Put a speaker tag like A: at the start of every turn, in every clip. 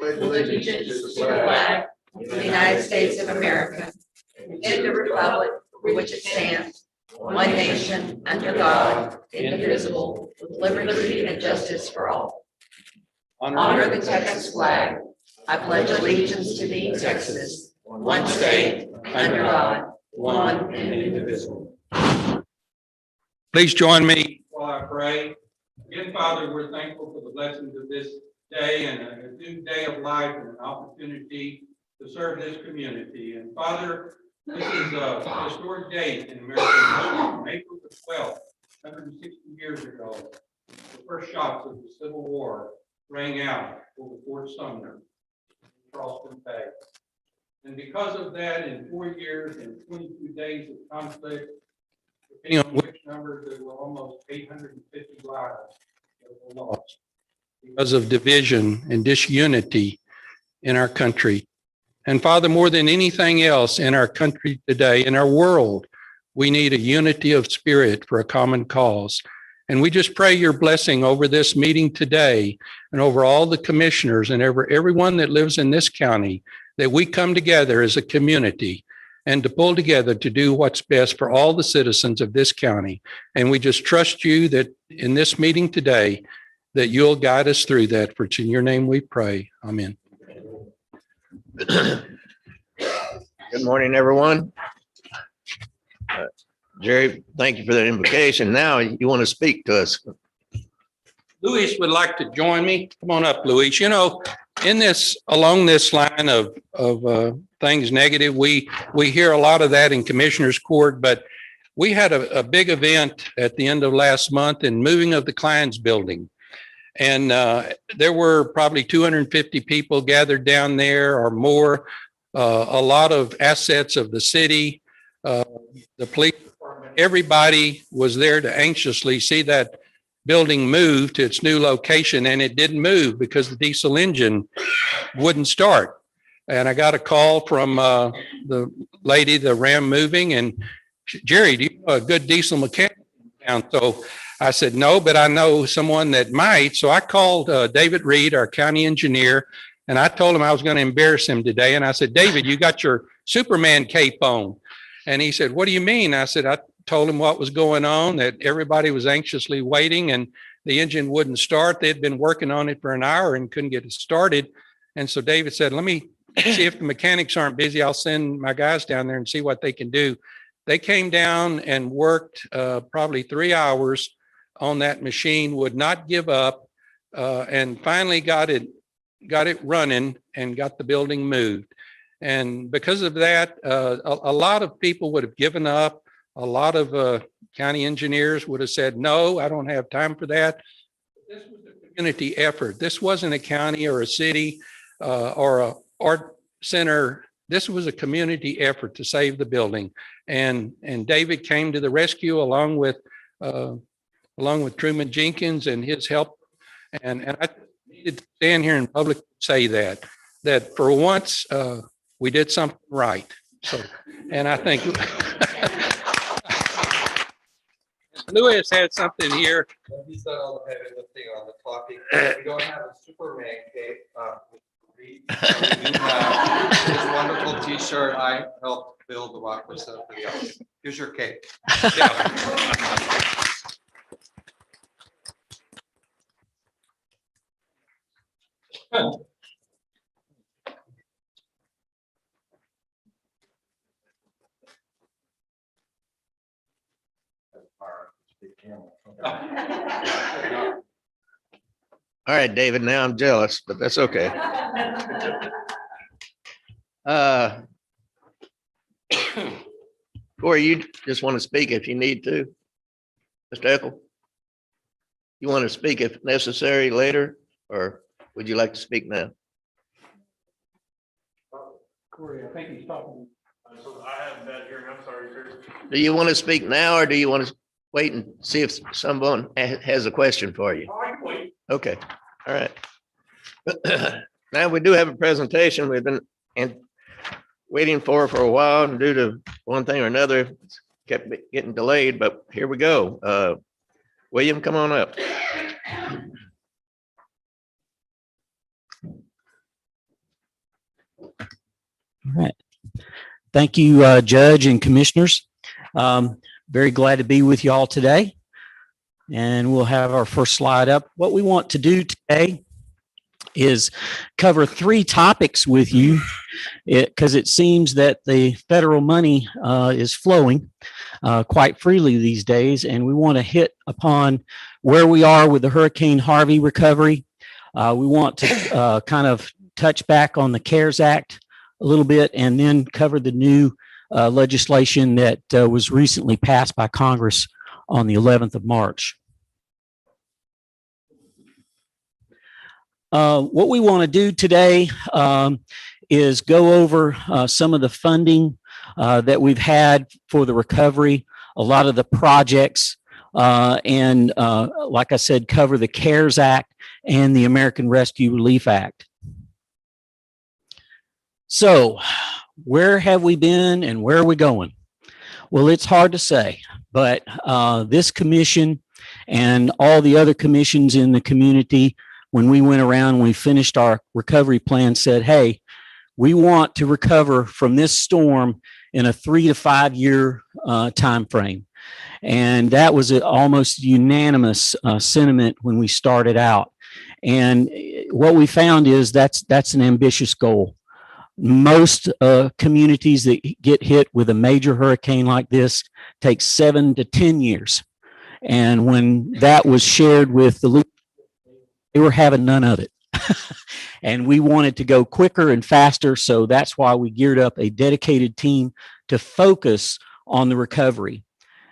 A: pledge allegiance to the flag of the United States of America and the republic for which it stands, one nation, under God, indivisible, with liberty and justice for all. Honor the Texas flag. I pledge allegiance to thee, Texas, one state, under God, one and indivisible.
B: Please join me while I pray. Again, Father, we're thankful for the blessings of this day and a new day of life and an opportunity to serve this community. And Father, this is a historic date in American history. April the 12th, 160 years ago, the first shots of the Civil War rang out over Fort Sumner, Charleston Bay. And because of that, in 4 years and 22 days of conflict, depending on which numbers, there were almost 850 lives that were lost because of division and disunity in our country. And Father, more than anything else in our country today, in our world, we need a unity of spirit for a common cause. And we just pray your blessing over this meeting today and over all the commissioners and everyone that lives in this county, that we come together as a community and to pull together to do what's best for all the citizens of this county. And we just trust you that in this meeting today, that you'll guide us through that. For it's in your name we pray. Amen.
C: Good morning, everyone. Jerry, thank you for that invocation. Now you want to speak to us.
B: Luis would like to join me. Come on up, Luis. You know, in this, along this line of things negative, we hear a lot of that in Commissioner's Court, but we had a big event at the end of last month in moving of the Kleins building. And there were probably 250 people gathered down there or more, a lot of assets of the city, the police department, everybody was there to anxiously see that building move to its new location, and it didn't move because the diesel engine wouldn't start. And I got a call from the lady, the Ram Moving, and Jerry, do you know a good diesel mechanic in town? So I said, no, but I know someone that might. So I called David Reed, our county engineer, and I told him I was going to embarrass him today. And I said, David, you got your Superman cape on. And he said, what do you mean? I said, I told him what was going on, that everybody was anxiously waiting and the engine wouldn't start. They'd been working on it for an hour and couldn't get it started. And so David said, let me see if the mechanics aren't busy. I'll send my guys down there and see what they can do. They came down and worked probably 3 hours on that machine, would not give up, and finally got it running and got the building moved. And because of that, a lot of people would have given up. A lot of county engineers would have said, no, I don't have time for that. This was a community effort. This wasn't a county or a city or a art center. This was a community effort to save the building. And David came to the rescue along with Truman Jenkins and his help. And I needed to stand here in public and say that for once we did something right. So, and I think Lewis had something here.
D: He's done all the heavy lifting on the talking. We don't have a Superman cape. We have this wonderful T-shirt. I helped build the Walker Center for the audience. Here's your cape. Yeah.
C: All right, David, now I'm jealous, but that's okay. Corey, you just want to speak if you need to. Mr. Eckel, you want to speak if necessary later, or would you like to speak now?
B: Corey, I think he's talking.
E: I have bad hearing. I'm sorry, sir.
C: Do you want to speak now, or do you want to wait and see if someone has a question for you?
E: Oh, I can wait.
C: Okay, all right. Now we do have a presentation we've been waiting for a while, and due to one thing or another, it's kept getting delayed, but here we go. William, come on up.
F: All right. Thank you, Judge and Commissioners. Very glad to be with you all today. And we'll have our first slide up. What we want to do today is cover 3 topics with you because it seems that the federal money is flowing quite freely these days. And we want to hit upon where we are with the Hurricane Harvey recovery. We want to kind of touch back on the CARES Act a little bit and then cover the new legislation that was recently passed by Congress on the 11th of March. What we want to do today is go over some of the funding that we've had for the recovery, a lot of the projects, and like I said, cover the CARES Act and the American Rescue Relief Act. So, where have we been and where are we going? Well, it's hard to say, but this commission and all the other commissions in the community, when we went around, we finished our recovery plan, said, hey, we want to recover from this storm in a 3 to 5 year time frame. And that was an almost unanimous sentiment when we started out. And what we found is that's an ambitious goal. Most communities that get hit with a major hurricane like this take 7 to 10 years. And when that was shared with the, they were having none of it. And we wanted to go quicker and faster. So that's why we geared up a dedicated team to focus on the recovery.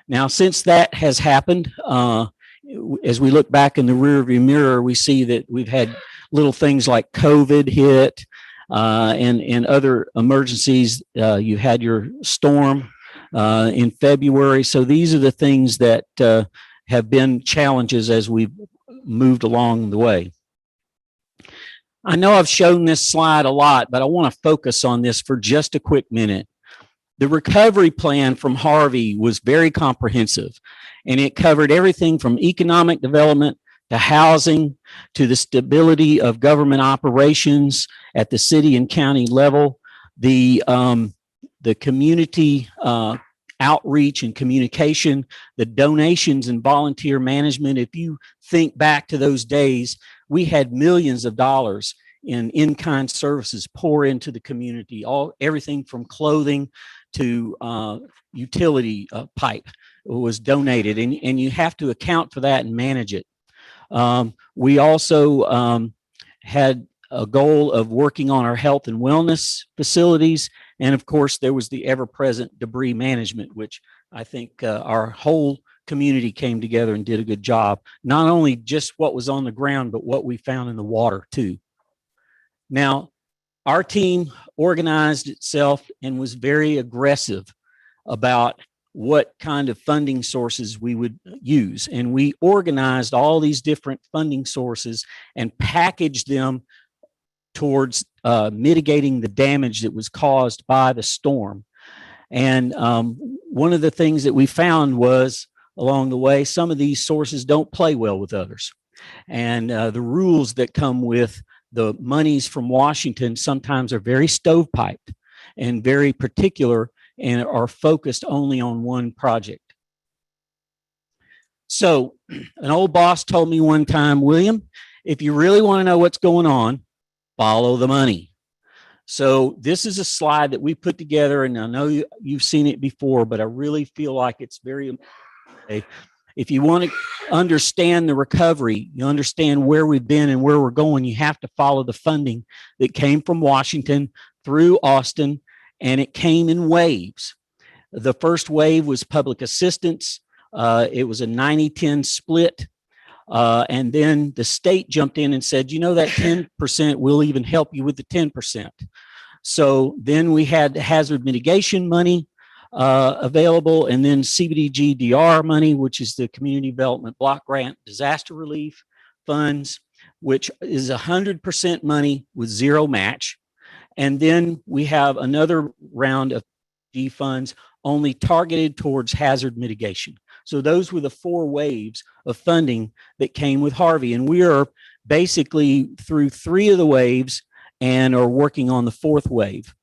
F: Now, since that has happened, as we look back in the rearview mirror, we see that we've had little things like COVID hit, and other emergencies. You had your storm in February. So these are the things that have been challenges as we've moved along the way. I know I've shown this slide a lot, but I want to focus on this for just a quick minute. The recovery plan from Harvey was very comprehensive, and it covered everything from economic development to housing, to the stability of government operations at the city and county level, the community outreach and communication, the donations and volunteer management. If you think back to those days, we had millions of dollars in-kind services pour into the community, everything from clothing to utility pipe was donated, and you have to account for that and manage it. We also had a goal of working on our health and wellness facilities. And of course, there was the ever-present debris management, which I think our whole community came together and did a good job. Not only just what was on the ground, but what we found in the water too. Now, our team organized itself and was very aggressive about what kind of funding sources we would use. And we organized all these different funding sources and packaged them towards mitigating the damage that was caused by the storm. And one of the things that we found was along the way, some of these sources don't play well with others. And the rules that come with the monies from Washington sometimes are very stovepiped and very particular and are focused only on one project. So an old boss told me one time, William, if you really want to know what's going on, follow the money. So this is a slide that we put together, and I know you've seen it before, but I really feel like it's very important. If you want to understand the recovery, you understand where we've been and where we're going, you have to follow the funding that came from Washington through Austin, and it came in waves. The first wave was public assistance. It was a 90-10 split. And then the state jumped in and said, you know, that 10% will even help you with the 10%. So then we had the hazard mitigation money available, and then CBDG-DR money, which is the Community Development Block Grant Disaster Relief Funds, which is 100% money with zero match. And then we have another round of G funds only targeted towards hazard mitigation. So those were the 4 waves of funding that came with Harvey. And we are basically through 3 of the waves and are working on the 4th wave.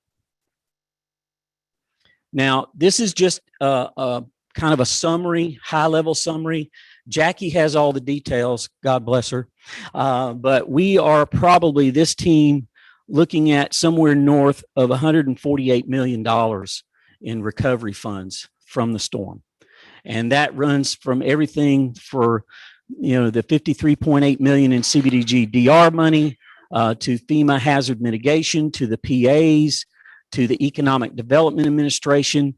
F: Now, this is just a kind of a summary, high-level summary. Jackie has all the details, God bless her. But we are probably, this team, looking at somewhere north of $148 million in recovery funds from the storm. And that runs from everything for, the 53.8 million in CBDG DR money, to FEMA hazard mitigation, to the PAs, to the Economic Development Administration.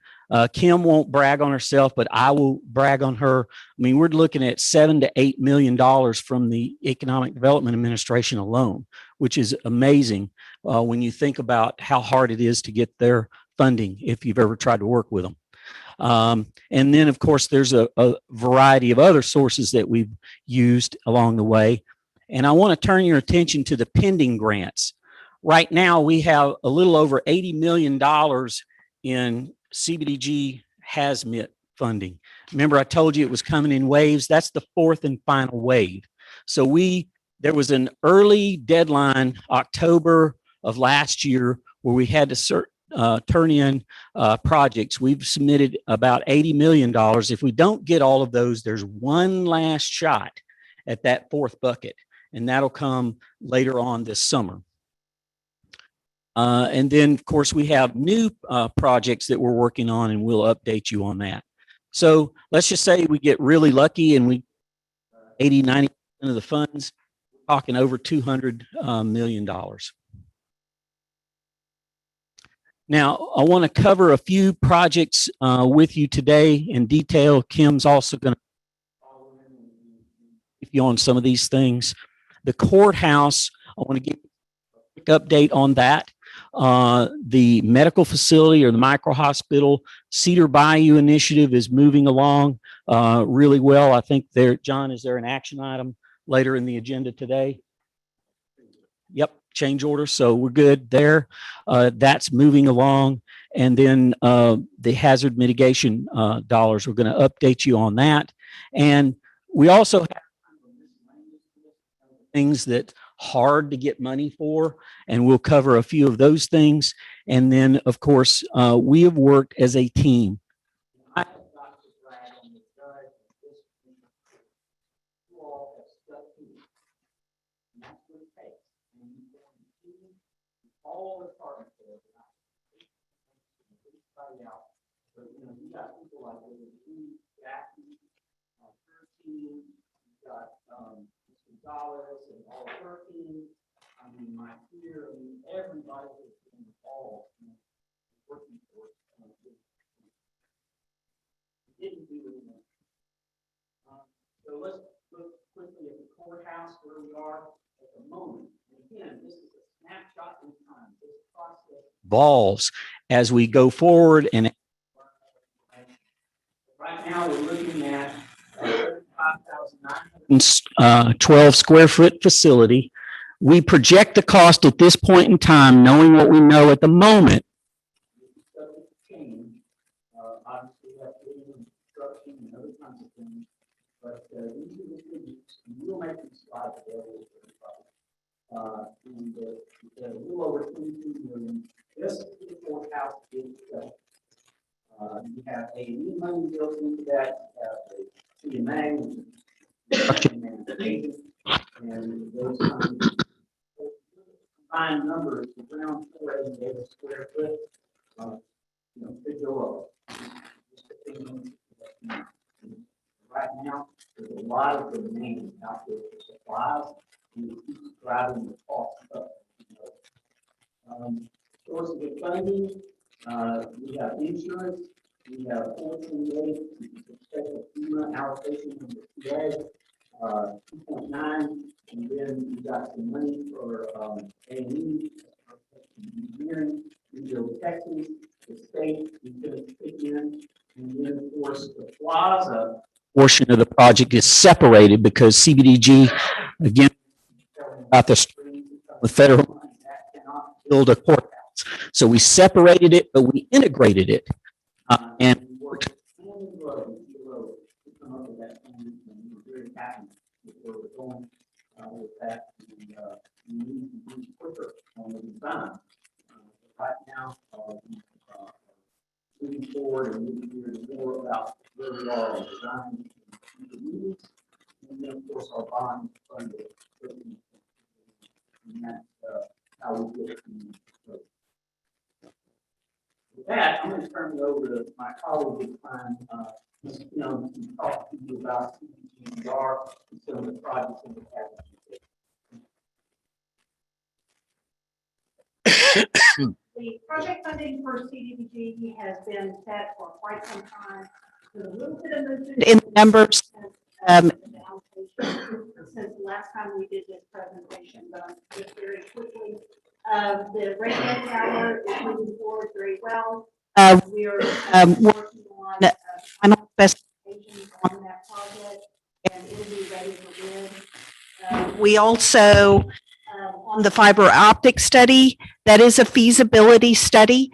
F: Kim won't brag on herself, but I will brag on her. I mean, we're looking at $7 to $8 million from the Economic Development Administration alone, which is amazing when you think about how hard it is to get their funding if you've ever tried to work with them. And then, of course, there's a variety of other sources that we've used along the way. And I want to turn your attention to the pending grants. Right now, we have a little over $80 million in CBDG HAZMIT funding. Remember, I told you it was coming in waves. That's the fourth and final wave. So there was an early deadline, October of last year, where we had to turn in projects. We've submitted about $80 million. If we don't get all of those, there's one last shot at that fourth bucket, and that'll come later on this summer. And then, of course, we have new projects that we're working on, and we'll update you on that. So let's just say we get really lucky and we 80, 90% of the funds, talking over $200 million. Now, I want to cover a few projects with you today in detail. Kim's also going to keep you on some of these things. The courthouse, I want to give a quick update on that. The medical facility or the micro hospital, Cedar Bayou Initiative is moving along really well. I think John, is there an action item later in the agenda today? Yep, change order. So we're good there. That's moving along. And then the hazard mitigation dollars, we're going to update you on that. And we also have things that hard to get money for, and we'll cover a few of those things. And then, of course, we have worked as a team. 13. I mean, my peer, everybody has been involved in working for it. Didn't do it enough. So let's look quickly at the courthouse where we are at the moment. And again, this is a snapshot in time. This process evolves as we go forward. And right now we're looking at 5,912 square foot facility. We project the cost at this point in time, knowing what we know at the moment. Obviously, we have construction and other kinds of things, but these are the figures. We'll make these slides available for everybody. And a little over 22 million. This is the courthouse itself. You have a new money built into that. You have a CMA, and those kinds of combined numbers around 488 square foot. Could go up. Right now, there's a lot of demand out there for supplies, and it keeps driving the cost up. Sources of funding, we have insurance, we have 14 days special FEMA allocation from the PA, 2.9, and then we got some money for A&E, engineering, we go Texas, the state, we could kick in, and then of course the plaza portion of the project is separated because CBDG, again, about the street, the federal money that cannot build a courthouse. So we separated it, but we integrated it. And we worked hand in glove to come up with that plan, and we're very happy with where we're going with that. And we need to be quicker on the design. Right now, we moving forward and we'll hear more about where we are on design. And then, of course, our bond funding. And that's how we get to. With that, I'm going to turn it over to my colleague, to talk to you about CDBG and some of the projects in the cabinet.
G: The project funding for CDBG has been set for quite some time. There's a little bit of movement in the numbers since the last time we did this presentation, but just very quickly. The radio tower is moving forward very well. We are working on final specifications on that project, and it will be ready for bid. We also on the fiber optic study, that is a feasibility study.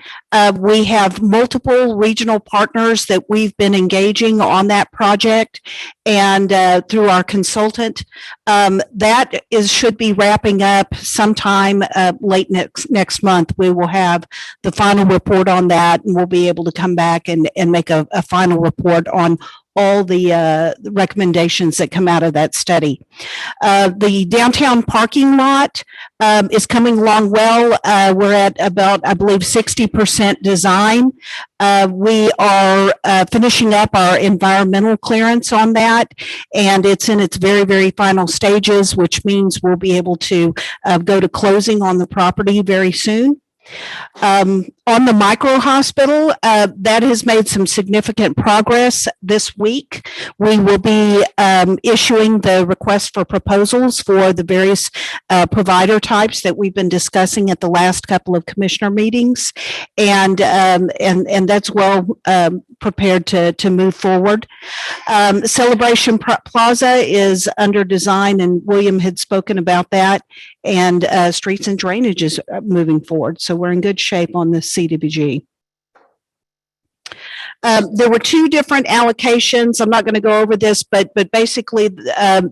G: We have multiple regional partners that we've been engaging on that project, and through our consultant, that should be wrapping up sometime late next month. We will have the final report on that, and we'll be able to come back and make a final report on all the recommendations that come out of that study. The downtown parking lot is coming along well. We're at about, I believe, 60% design. We are finishing up our environmental clearance on that, and it's in its very, very final stages, which means we'll be able to go to closing on the property very soon. On the micro hospital, that has made some significant progress this week. We will be issuing the request for proposals for the various provider types that we've been discussing at the last couple of commissioner meetings, and that's well prepared to move forward. Celebration Plaza is under design, and William had spoken about that, and streets and drainage is moving forward. So we're in good shape on the CDBG. There were two different allocations. I'm not going to go over this, but basically there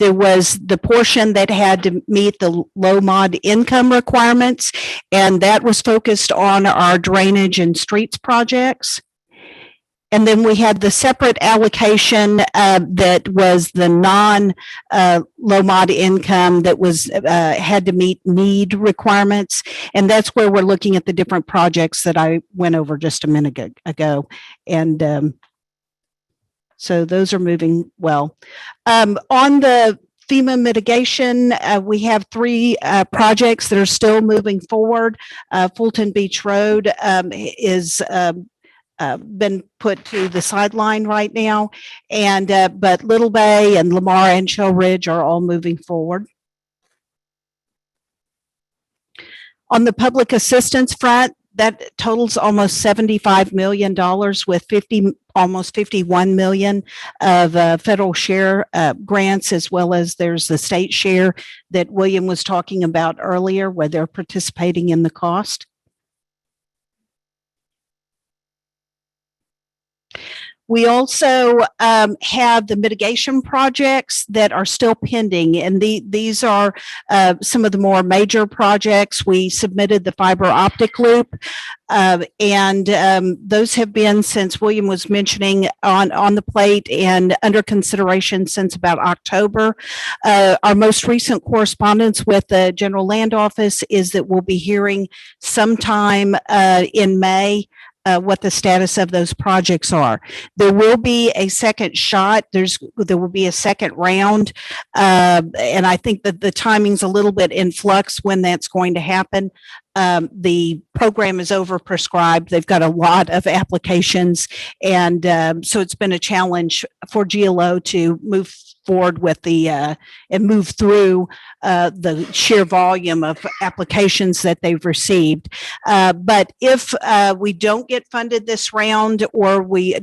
G: was the portion that had to meet the low mod income requirements, and that was focused on our drainage and streets projects. And then we had the separate allocation that was the low mod income that was had to meet need requirements. And that's where we're looking at the different projects that I went over just a minute ago. And so those are moving well. On the FEMA mitigation, we have three projects that are still moving forward. Fulton Beach Road is been put to the sideline right now, and but Little Bay and Lamar and Shell Ridge are all moving forward. On the public assistance front, that totals almost $75 million with almost 51 million of federal share grants, as well as there's the state share that William was talking about earlier, where they're participating in the cost. We also have the mitigation projects that are still pending, and these are some of the more major projects. We submitted the fiber optic loop, and those have been, since William was mentioning, on the plate and under consideration since about October. Our most recent correspondence with the General Land Office is that we'll be hearing sometime in May what the status of those projects are. There will be a second shot. There will be a second round. And I think that the timing's a little bit in flux when that's going to happen. The program is overprescribed. They've got a lot of applications. And so it's been a challenge for GLO to move forward with and move through the sheer volume of applications that they've received. But if we don't get funded this round, or we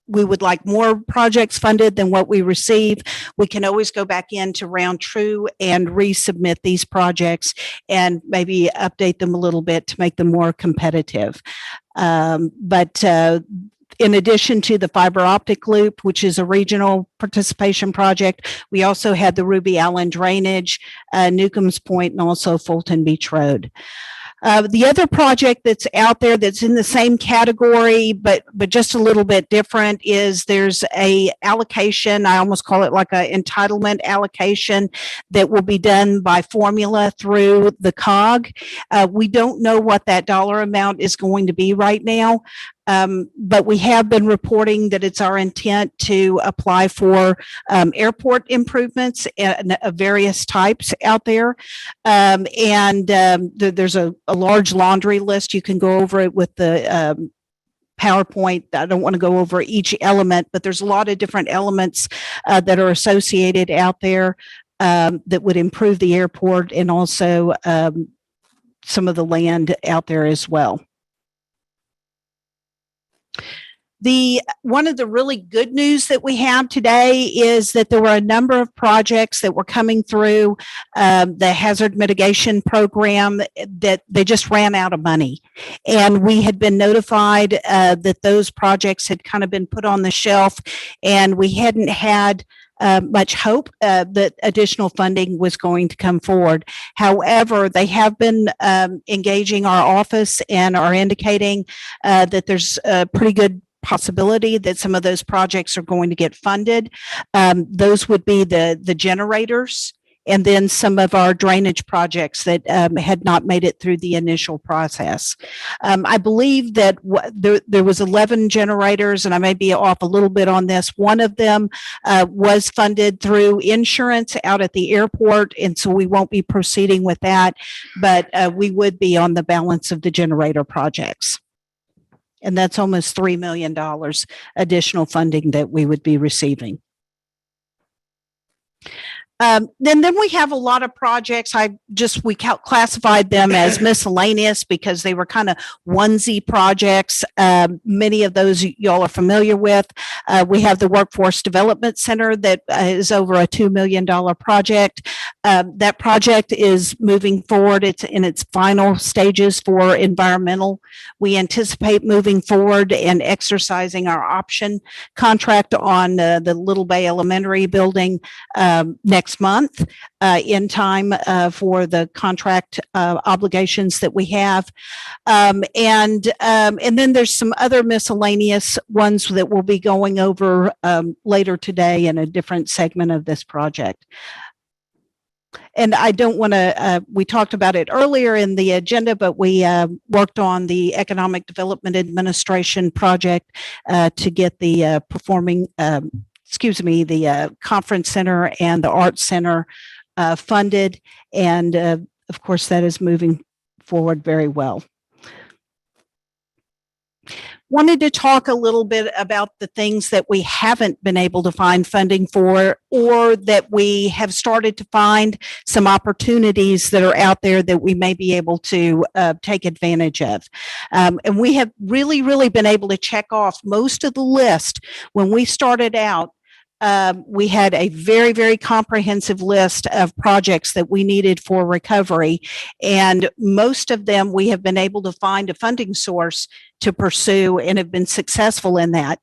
G: would like more projects funded than what we receive, we can always go back into round two and resubmit these projects and maybe update them a little bit to make them more competitive. But in addition to the fiber optic loop, which is a regional participation project, we also had the Ruby Allen drainage, Newcomb's Point, and also Fulton Beach Road. The other project that's out there that's in the same category, but just a little bit different, is there's a allocation. I almost call it like a entitlement allocation that will be done by formula through the COG. We don't know what that dollar amount is going to be right now. But we have been reporting that it's our intent to apply for airport improvements of various types out there. There's a large laundry list. You can go over it with the PowerPoint. I don't want to go over each element, but there's a lot of different elements that are associated out there that would improve the airport, and also some of the land out there as well. One of the really good news that we have today is that there were a number of projects that were coming through the hazard mitigation program that they just ran out of money. And we had been notified that those projects had kind of been put on the shelf, and we hadn't had much hope that additional funding was going to come forward. However, they have been engaging our office and are indicating that there's a pretty good possibility that some of those projects are going to get funded. Those would be the generators, and then some of our drainage projects that had not made it through the initial process. I believe that there was 11 generators, and I may be off a little bit on this. One of them was funded through insurance out at the airport, and so we won't be proceeding with that, but we would be on the balance of the generator projects. And that's almost $3 million additional funding that we would be receiving. Then we have a lot of projects. We classified them as miscellaneous because they were kind of onesie projects. Many of those y'all are familiar with. We have the Workforce Development Center that is over a $2 million project. That project is moving forward. It's in its final stages for environmental. We anticipate moving forward and exercising our option contract on the Little Bay Elementary building next month in time for the contract obligations that we have. And then there's some other miscellaneous ones that we'll be going over later today in a different segment of this project. And I don't want to, we talked about it earlier in the agenda, but we worked on the Economic Development Administration project to get the the Conference Center and the Arts Center funded. And of course, that is moving forward very well. Wanted to talk a little bit about the things that we haven't been able to find funding for, or that we have started to find some opportunities that are out there that we may be able to take advantage of. And we have really been able to check off most of the list. When we started out, we had a very comprehensive list of projects that we needed for recovery, and most of them we have been able to find a funding source to pursue and have been successful in that.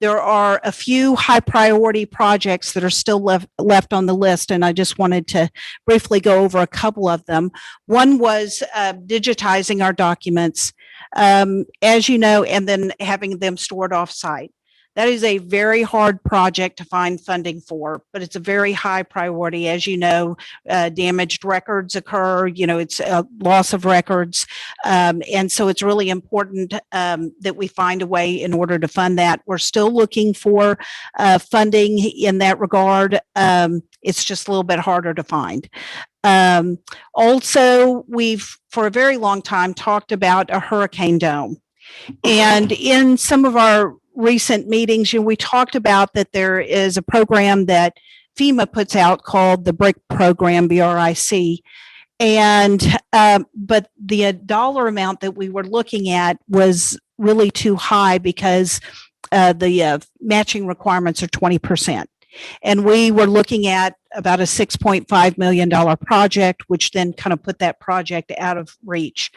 G: There are a few high priority projects that are still left on the list, and I just wanted to briefly go over a couple of them. One was digitizing our documents, as you know, and then having them stored off-site. That is a very hard project to find funding for, but it's a very high priority. As you know, damaged records occur, it's a loss of records. And so it's really important that we find a way in order to fund that. We're still looking for funding in that regard. It's just a little bit harder to find. Also, we've, for a very long time, talked about a hurricane dome. And in some of our recent meetings, we talked about that there is a program that FEMA puts out called the BRIC program, BRIC. And, but the dollar amount that we were looking at was really too high because the matching requirements are 20%. And we were looking at about a $6.5 million project, which then kind of put that project out of reach.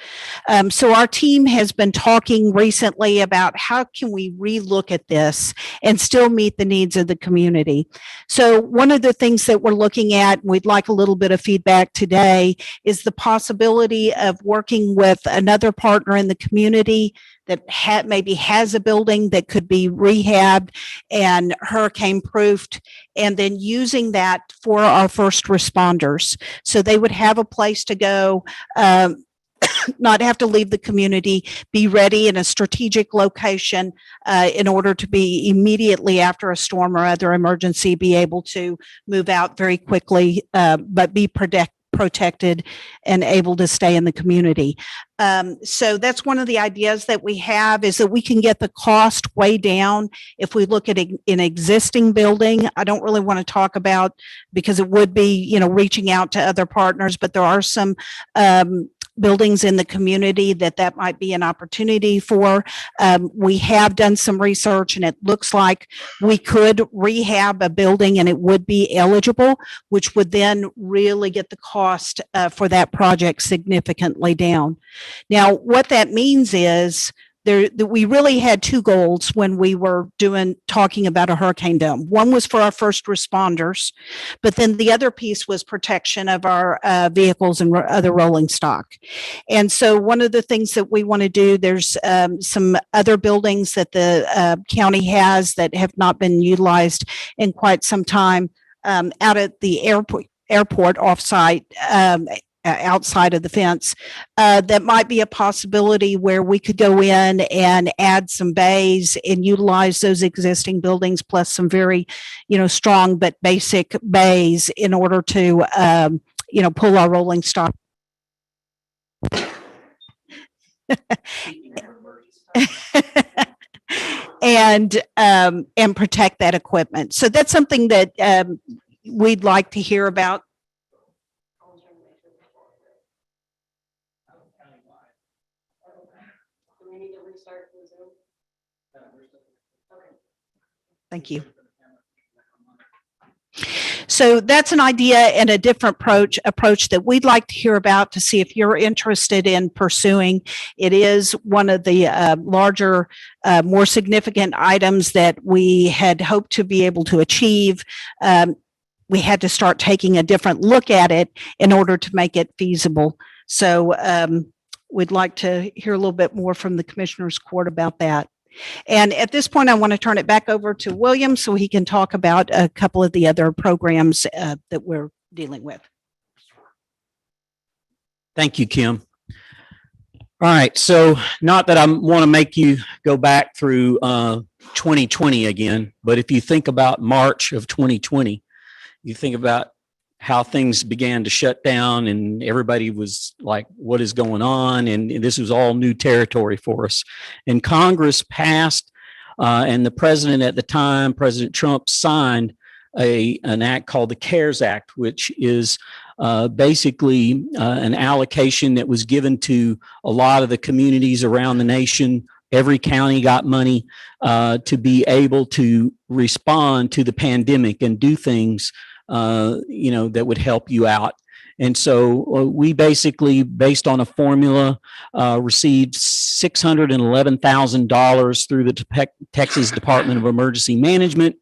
G: So our team has been talking recently about how can we relook at this and still meet the needs of the community. So one of the things that we're looking at, and we'd like a little bit of feedback today, is the possibility of working with another partner in the community that maybe has a building that could be rehabbed and hurricane proofed, and then using that for our first responders. So they would have a place to go, not have to leave the community, be ready in a strategic location in order to be immediately after a storm or other emergency, be able to move out very quickly, but be protected and able to stay in the community. So that's one of the ideas that we have, is that we can get the cost way down if we look at an existing building. I don't really want to talk about, because it would be, reaching out to other partners, but there are some buildings in the community that might be an opportunity for. We have done some research, and it looks like we could rehab a building and it would be eligible, which would then really get the cost for that project significantly down. Now, what that means is we really had two goals when we were talking about a hurricane dome. One was for our first responders, but then the other piece was protection of our vehicles and other rolling stock. And so one of the things that we want to do, there's some other buildings that the county has that have not been utilized in quite some time out at the airport offsite, outside of the fence, that might be a possibility where we could go in and add some bays and utilize those existing buildings, plus some very, strong but basic bays in order to, pull our rolling stock. and protect that equipment. So that's something that we'd like to hear about. Thank you. So that's an idea and a different approach that we'd like to hear about, to see if you're interested in pursuing. It is one of the larger, more significant items that we had hoped to be able to achieve. We had to start taking a different look at it in order to make it feasible. So we'd like to hear a little bit more from the Commissioners Court about that. And at this point, I want to turn it back over to William so he can talk about a couple of the other programs that we're dealing with.
F: Thank you, Kim. All right. So not that I want to make you go back through 2020 again, but if you think about March of 2020, you think about how things began to shut down and everybody was like, what is going on? And this was all new territory for us. And Congress passed, and the president at the time, President Trump, signed an act called the CARES Act, which is basically an allocation that was given to a lot of the communities around the nation. Every county got money to be able to respond to the pandemic and do things that would help you out. And so we basically, based on a formula, received $611,000 through the Texas Department of Emergency Management.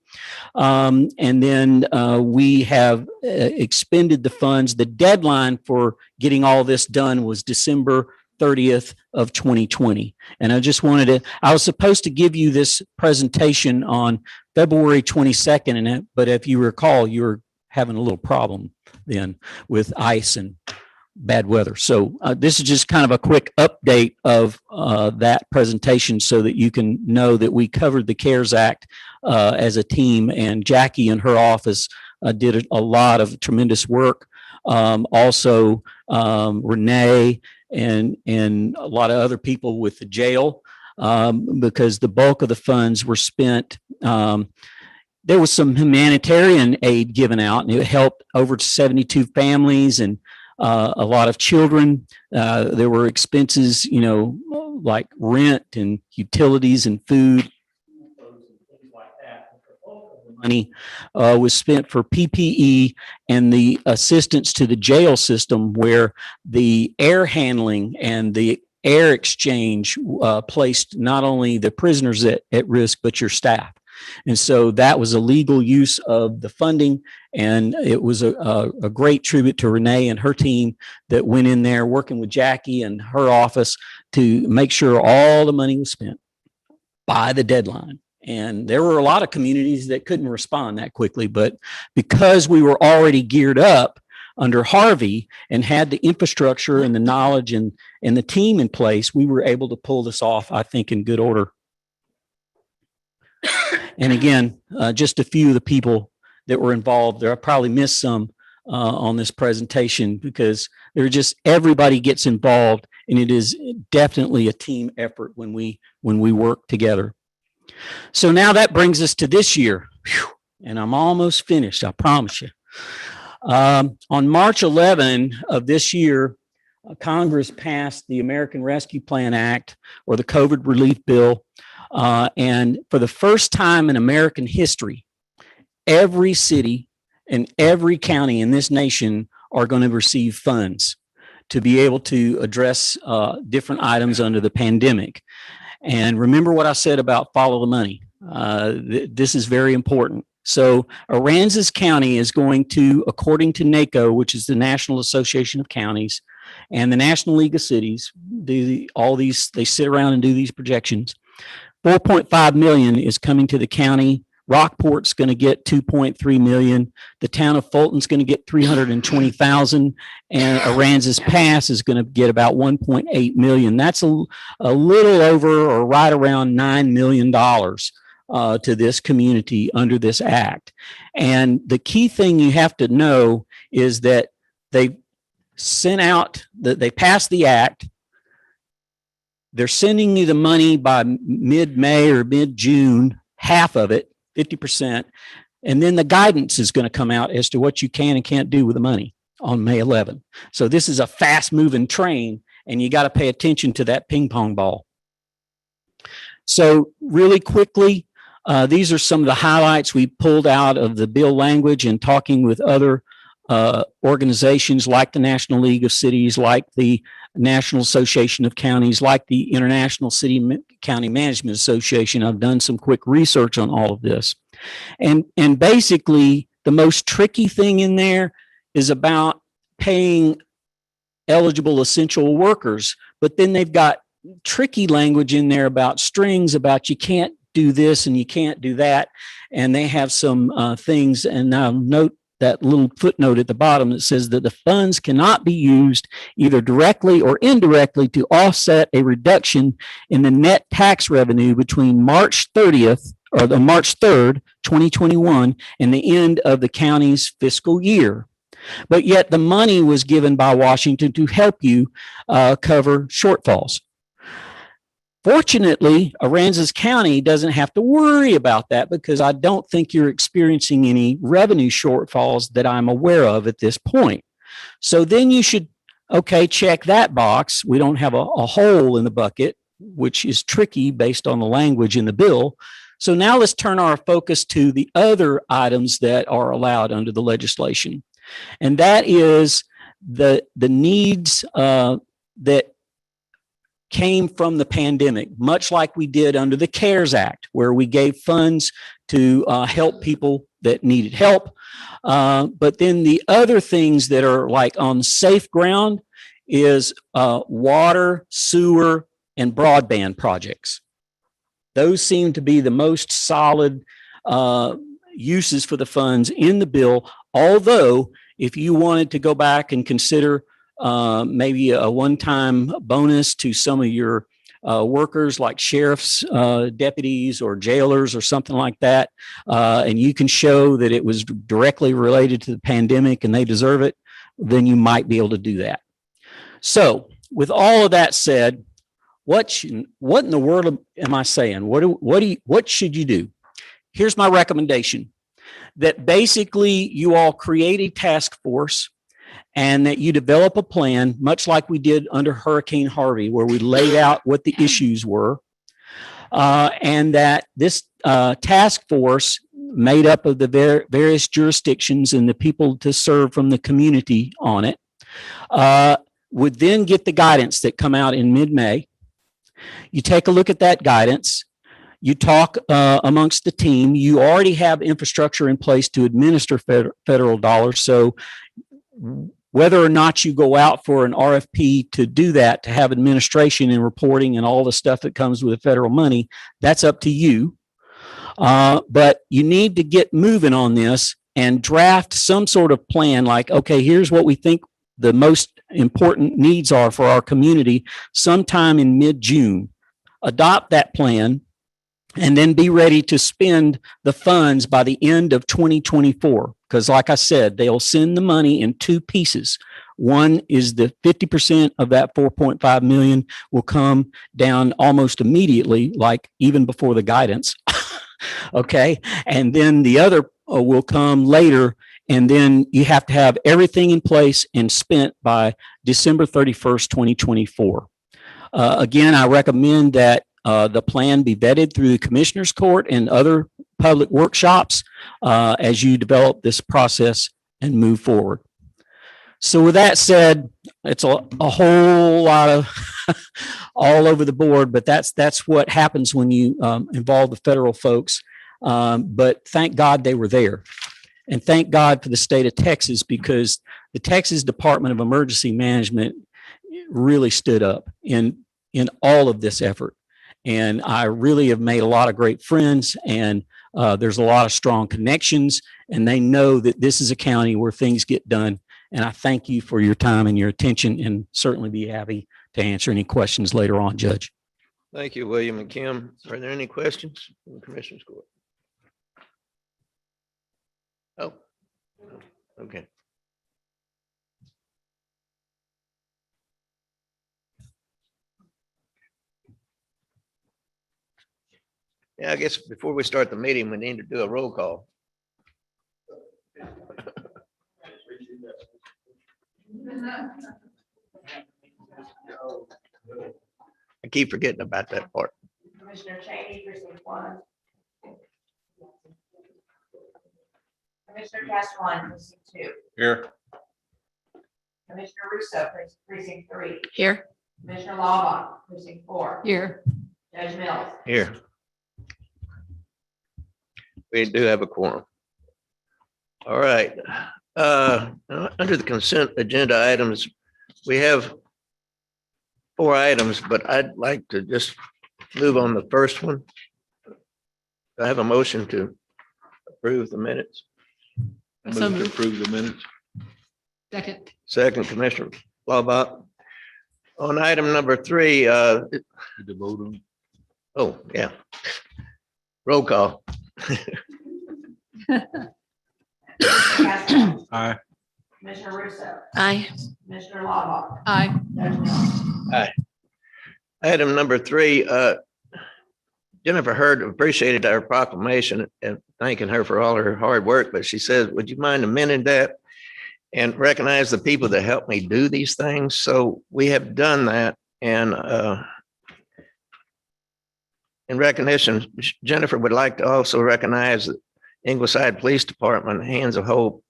F: And then we have expended the funds. The deadline for getting all this done was December 30th of 2020. And I was supposed to give you this presentation on February 22nd, but if you recall, you were having a little problem then with ice and bad weather. So this is just kind of a quick update of that presentation so that you can know that we covered the CARES Act as a team, and Jackie and her office did a lot of tremendous work. Also, Renee and a lot of other people with the jail, because the bulk of the funds were spent. There was some humanitarian aid given out, and it helped over 72 families and a lot of children. There were expenses, like rent and utilities and food. money was spent for PPE and the assistance to the jail system, where the air handling and the air exchange placed not only the prisoners at risk, but your staff. And so that was a legal use of the funding. And it was a great tribute to Renee and her team that went in there working with Jackie and her office to make sure all the money was spent by the deadline. And there were a lot of communities that couldn't respond that quickly, but because we were already geared up under Harvey and had the infrastructure and the knowledge and the team in place, we were able to pull this off, I think, in good order. And again, just a few of the people that were involved there. I probably missed some on this presentation because they're just, everybody gets involved, and it is definitely a team effort when we work together. So now that brings us to this year. Whew, and I'm almost finished, I promise you. On March 11 of this year, Congress passed the American Rescue Plan Act, or the COVID Relief Bill. And for the first time in American history, every city and every county in this nation are going to receive funds to be able to address different items under the pandemic. And remember what I said about follow the money. This is very important. So Aransas County is going to, according to NACO, which is the National Association of Counties, and the National League of Cities, they sit around and do these projections. 4.5 million is coming to the county. Rockport's going to get 2.3 million. The town of Fulton's going to get 320,000, and Aransas Pass is going to get about 1.8 million. That's a little over or right around $9 million to this community under this act. And the key thing you have to know is that they sent out that they passed the act. They're sending you the money by mid-May or mid-June, half of it, 50%. And then the guidance is going to come out as to what you can and can't do with the money on May 11. So this is a fast moving train, and you got to pay attention to that ping pong ball. So really quickly, these are some of the highlights we pulled out of the bill language and talking with other organizations like the National League of Cities, like the National Association of Counties, like the International City County Management Association. I've done some quick research on all of this. And basically, the most tricky thing in there is about paying eligible essential workers. But then they've got tricky language in there about strings, about you can't do this and you can't do that. And they have some things, and I'll note that little footnote at the bottom that says that the funds cannot be used either directly or indirectly to offset a reduction in the net tax revenue between March 30th or the March 3rd, 2021, and the end of the county's fiscal year. But yet the money was given by Washington to help you cover shortfalls. Fortunately, Aransas County doesn't have to worry about that because I don't think you're experiencing any revenue shortfalls that I'm aware of at this point. So then you should, okay, check that box. We don't have a hole in the bucket, which is tricky based on the language in the bill. So now let's turn our focus to the other items that are allowed under the legislation. And that is the needs that came from the pandemic, much like we did under the CARES Act, where we gave funds to help people that needed help. But then the other things that are like on safe ground is water, sewer, and broadband projects. Those seem to be the most solid uses for the funds in the bill, although if you wanted to go back and consider maybe a one-time bonus to some of your workers like sheriff's deputies or jailers or something like that, and you can show that it was directly related to the pandemic and they deserve it, then you might be able to do that. So with all of that said, what in the world am I saying? What should you do? Here's my recommendation, that basically you all create a task force and that you develop a plan, much like we did under Hurricane Harvey, where we laid out what the issues were, and that this task force made up of the various jurisdictions and the people to serve from the community on it, would then get the guidance that come out in mid-May. You take a look at that guidance. You talk amongst the team. You already have infrastructure in place to administer federal dollars. So whether or not you go out for an RFP to do that, to have administration and reporting and all the stuff that comes with federal money, that's up to you. But you need to get moving on this and draft some sort of plan like, okay, here's what we think the most important needs are for our community sometime in mid-June. Adopt that plan and then be ready to spend the funds by the end of 2024. Because like I said, they'll send the money in two pieces. One is the 50% of that 4.5 million will come down almost immediately, like even before the guidance. Okay. And then the other will come later. And then you have to have everything in place and spent by December 31st, 2024. Again, I recommend that the plan be vetted through the Commissioner's Court and other public workshops as you develop this process and move forward. So with that said, it's a whole lot of all over the board, but that's what happens when you involve the federal folks. But thank God they were there. And thank God for the state of Texas, because the Texas Department of Emergency Management really stood up in all of this effort. And I really have made a lot of great friends, and there's a lot of strong connections, and they know that this is a county where things get done. And I thank you for your time and your attention, and certainly be happy to answer any questions later on, Judge.
C: Thank you, William and Kim. Are there any questions from the Commissioner's Court? Oh, okay. Yeah, I guess before we start the meeting, we need to do a roll call. I keep forgetting about that part.
A: Commissioner Cheney, precinct 1. Commissioner Castor, precinct 2.
D: Here.
A: Commissioner Russo, precinct 3.
H: Here.
A: Commissioner Laubach, precinct 4.
H: Here.
A: Judge Mills.
C: Here. We do have a quorum. All right. Under the consent agenda items, we have 4 items, but I'd like to just move on the first one. I have a motion to approve the minutes.
H: So moved.
I: Approve the minutes.
H: Second.
C: Second, Commissioner Laubach. On item number 3,
I: Did the vote on?
C: oh, yeah. Roll call.
A: Commissioner Castor,
I: Aye.
A: Commissioner Russo,
H: Aye.
A: Commissioner Laubach,
H: Aye.
A: Judge Mills.
C: Item number 3, Jennifer Hurd appreciated our proclamation and thanking her for all her hard work, but she says, would you mind amending that and recognize the people that helped me do these things? So we have done that, and in recognition, Jennifer would like to also recognize the Ingleside Police Department, Hands of Hope,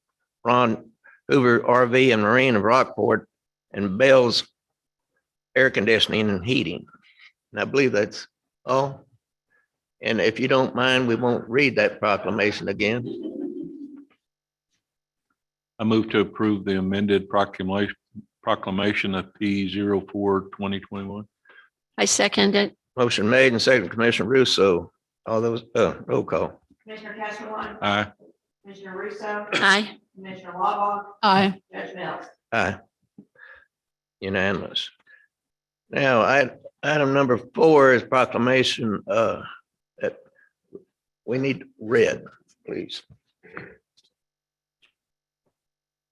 C: Ron Hoover RV and Marine of Rockport, and Bell's Air Conditioning and Heating. And I believe that's all. And if you don't mind, we won't read that proclamation again.
I: I move to approve the amended proclamation of P04/2021.
H: I second it.
C: Motion made and second, Commissioner Russo. All those, roll call.
A: Commissioner Castor,
I: Aye.
A: Commissioner Russo,
H: Aye.
A: Commissioner Laubach,
H: Aye.
A: Judge Mills.
C: Aye. Unanimous. Now, item number 4 is proclamation that we need read, please.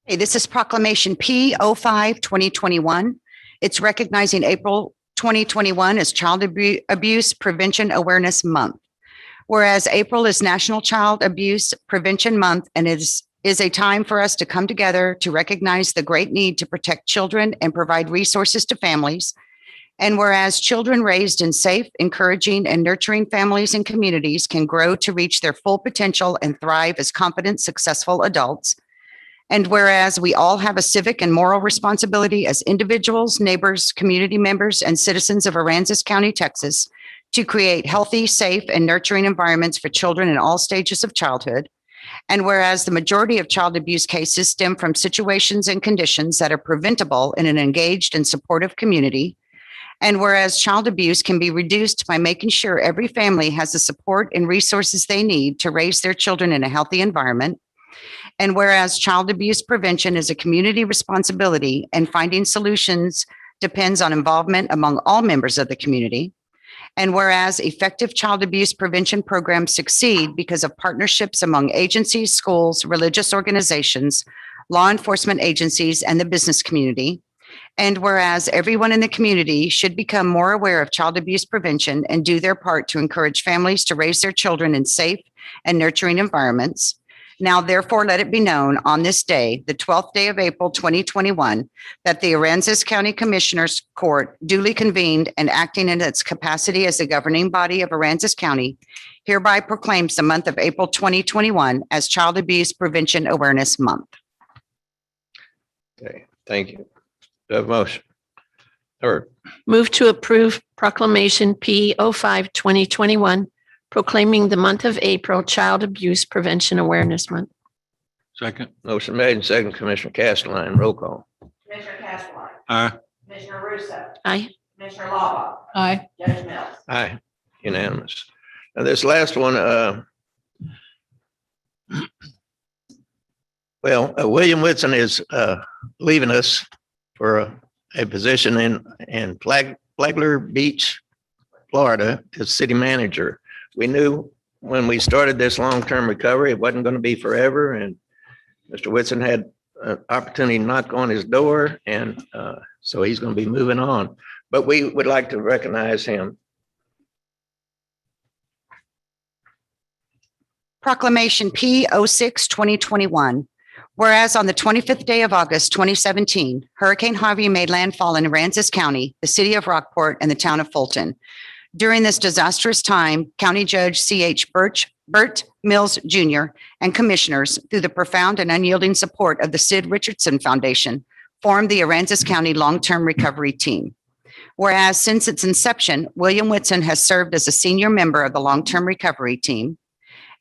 J: Hey, this is proclamation P05/2021. It's recognizing April 2021 as Child Abuse Prevention Awareness Month. Whereas April is National Child Abuse Prevention Month, and it is a time for us to come together to recognize the great need to protect children and provide resources to families. And whereas children raised in safe, encouraging, and nurturing families and communities can grow to reach their full potential and thrive as confident, successful adults. And whereas we all have a civic and moral responsibility as individuals, neighbors, community members, and citizens of Aransas County, Texas, to create healthy, safe, and nurturing environments for children in all stages of childhood. And whereas the majority of child abuse cases stem from situations and conditions that are preventable in an engaged and supportive community. And whereas child abuse can be reduced by making sure every family has the support and resources they need to raise their children in a healthy environment. And whereas child abuse prevention is a community responsibility and finding solutions depends on involvement among all members of the community. And whereas effective child abuse prevention programs succeed because of partnerships among agencies, schools, religious organizations, law enforcement agencies, and the business community. And whereas everyone in the community should become more aware of child abuse prevention and do their part to encourage families to raise their children in safe and nurturing environments. Now, therefore, let it be known on this day, the 12th day of April, 2021, that the Aransas County Commissioners Court duly convened and acting in its capacity as the governing body of Aransas County hereby proclaims the month of April 2021 as Child Abuse Prevention Awareness Month.
C: Okay, thank you. Do I have a motion? Or
H: Move to approve proclamation P 05-2021, proclaiming the month of April Child Abuse Prevention Awareness Month.
I: Second.
C: motion made and second, Commissioner Castleline, roll call.
A: Commissioner Castleline.
I: Aye.
A: Commissioner Russo.
H: Aye.
A: Commissioner Lava.
H: Aye.
A: Judge Mills.
C: Aye, unanimous. Now this last one, William Whitson is leaving us for a position in Flagler Beach, Florida, as city manager. We knew when we started this long-term recovery, it wasn't going to be forever, and Mr. Whitson had an opportunity to knock on his door, and so he's going to be moving on. But we would like to recognize him.
J: Proclamation P 06-2021. Whereas on the 25th day of August, 2017, Hurricane Harvey made landfall in Aransas County, the city of Rockport, and the town of Fulton. During this disastrous time, County Judge C.H. Burt Mills Jr. and commissioners, through the profound and unyielding support of the Sid Richardson Foundation, formed the Aransas County Long-Term Recovery Team. Whereas since its inception, William Whitson has served as a senior member of the Long-Term Recovery Team.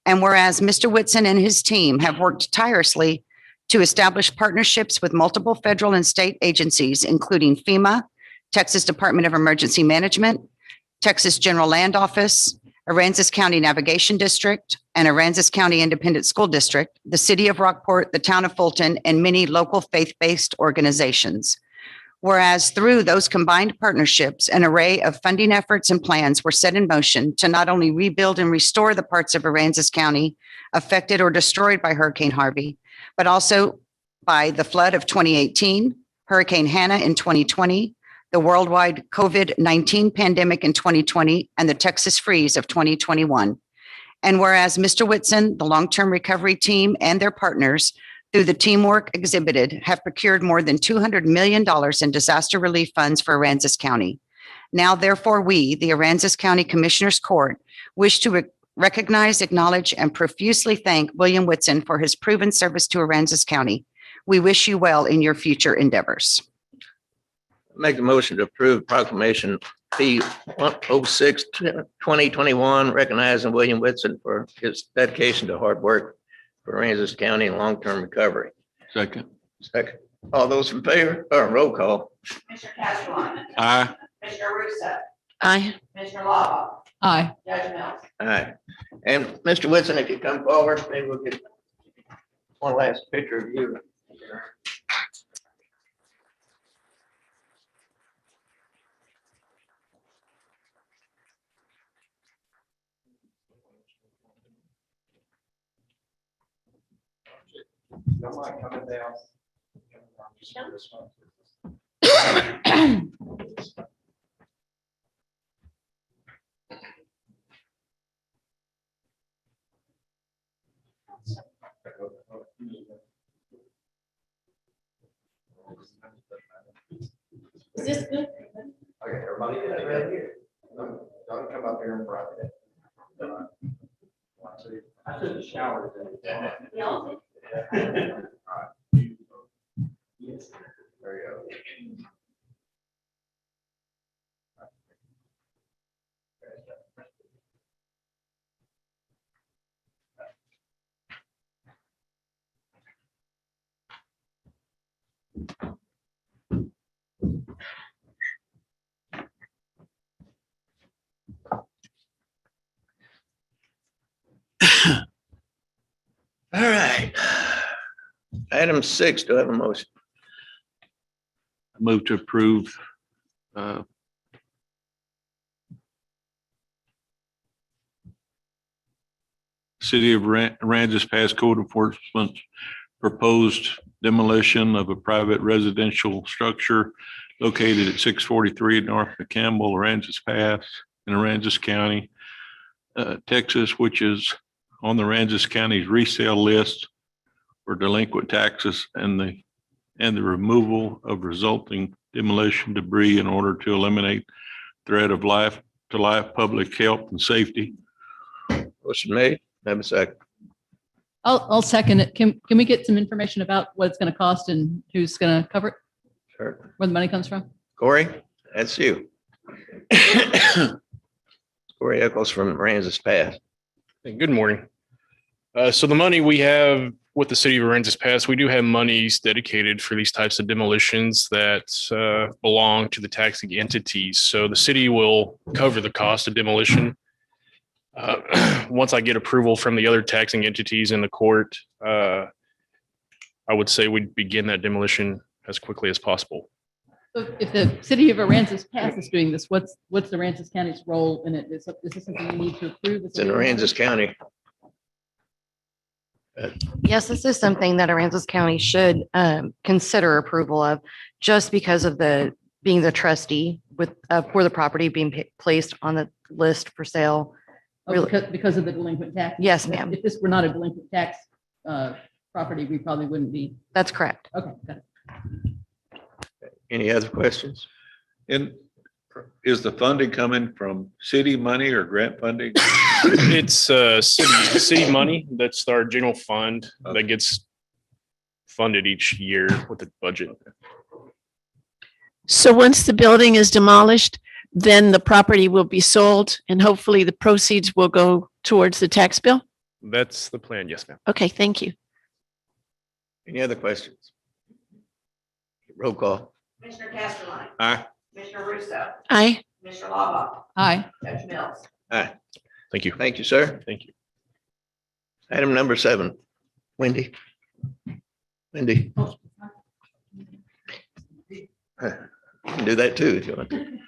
J: And whereas Mr. Whitson and his team have worked tirelessly to establish partnerships with multiple federal and state agencies, including FEMA, Texas Department of Emergency Management, Texas General Land Office, Aransas County Navigation District, and Aransas County Independent School District, the city of Rockport, the town of Fulton, and many local faith-based organizations. Whereas through those combined partnerships, an array of funding efforts and plans were set in motion to not only rebuild and restore the parts of Aransas County affected or destroyed by Hurricane Harvey, but also by the flood of 2018, Hurricane Hannah in 2020, the worldwide COVID-19 pandemic in 2020, and the Texas freeze of 2021. And whereas Mr. Whitson, the long-term recovery team, and their partners, through the teamwork exhibited, have procured more than $200 million in disaster relief funds for Aransas County. Now, therefore, we, the Aransas County Commissioners Court, wish to recognize, acknowledge, and profusely thank William Whitson for his proven service to Aransas County. We wish you well in your future endeavors.
C: Make the motion to approve proclamation P 06-2021, recognizing William Whitson for his dedication to hard work for Aransas County and long-term recovery.
I: Second.
C: Second. All those in favor, or roll call?
A: Commissioner Castleline.
I: Aye.
A: Commissioner Russo.
H: Aye.
A: Commissioner Lava.
H: Aye.
A: Judge Mills.
C: Aye. And Mr. Whitson, if you come forward, maybe we'll get one last picture of you.
D: Don't mind coming down.
G: Is this good?
D: Okay, here
C: Don't come up here and front.
F: I took a shower today.
C: There you go. All right. Item 6, do I have a motion?
I: I move to approve City of Aransas Pass Code Enforcement's proposed demolition of a private residential structure located at 643 North McCampbell, Aransas Pass in Aransas County, Texas, which is on the Aransas County's resale list for delinquent taxes and the removal of resulting demolition debris in order to eliminate threat of life, public health and safety.
C: Motion made. Have a second.
K: I'll second it. Can we get some information about what it's going to cost and who's going to cover it,
C: Sure.
K: where the money comes from?
C: Corey, that's you. Corey Eccles from Aransas Pass.
E: Hey, good morning. So the money we have with the city of Aransas Pass, we do have monies dedicated for these types of demolitions that belong to the taxing entities. So the city will cover the cost of demolition. Once I get approval from the other taxing entities in the court, I would say we'd begin that demolition as quickly as possible.
K: So if the city of Aransas Pass is doing this, what's the Aransas County's role in it? Is this something we need to approve?
C: It's in Aransas County.
L: Yes, this is something that Aransas County should consider approval of, just because of being the trustee with, for the property being placed on the list for sale.
K: Oh, because of the delinquent tax?
L: Yes, ma'am.
K: If this were not a delinquent tax property, we probably wouldn't be.
L: That's correct.
K: Okay, got it.
C: Any other questions?
I: And is the funding coming from city money or grant funding?
E: It's city money. That's our general fund that gets funded each year with the budget.
H: So once the building is demolished, then the property will be sold and hopefully the proceeds will go towards the tax bill?
E: That's the plan. Yes, ma'am.
H: Okay, thank you.
C: Any other questions? Roll call.
A: Commissioner Castelline.
C: Aye.
A: Commissioner Russo.
H: Aye.
A: Commissioner Lava.
K: Aye.
A: Judge Mills.
C: Aye.
E: Thank you.
C: Thank you, sir.
E: Thank you.
C: Item number 7. Wendy. Wendy. You can do that too if you want to.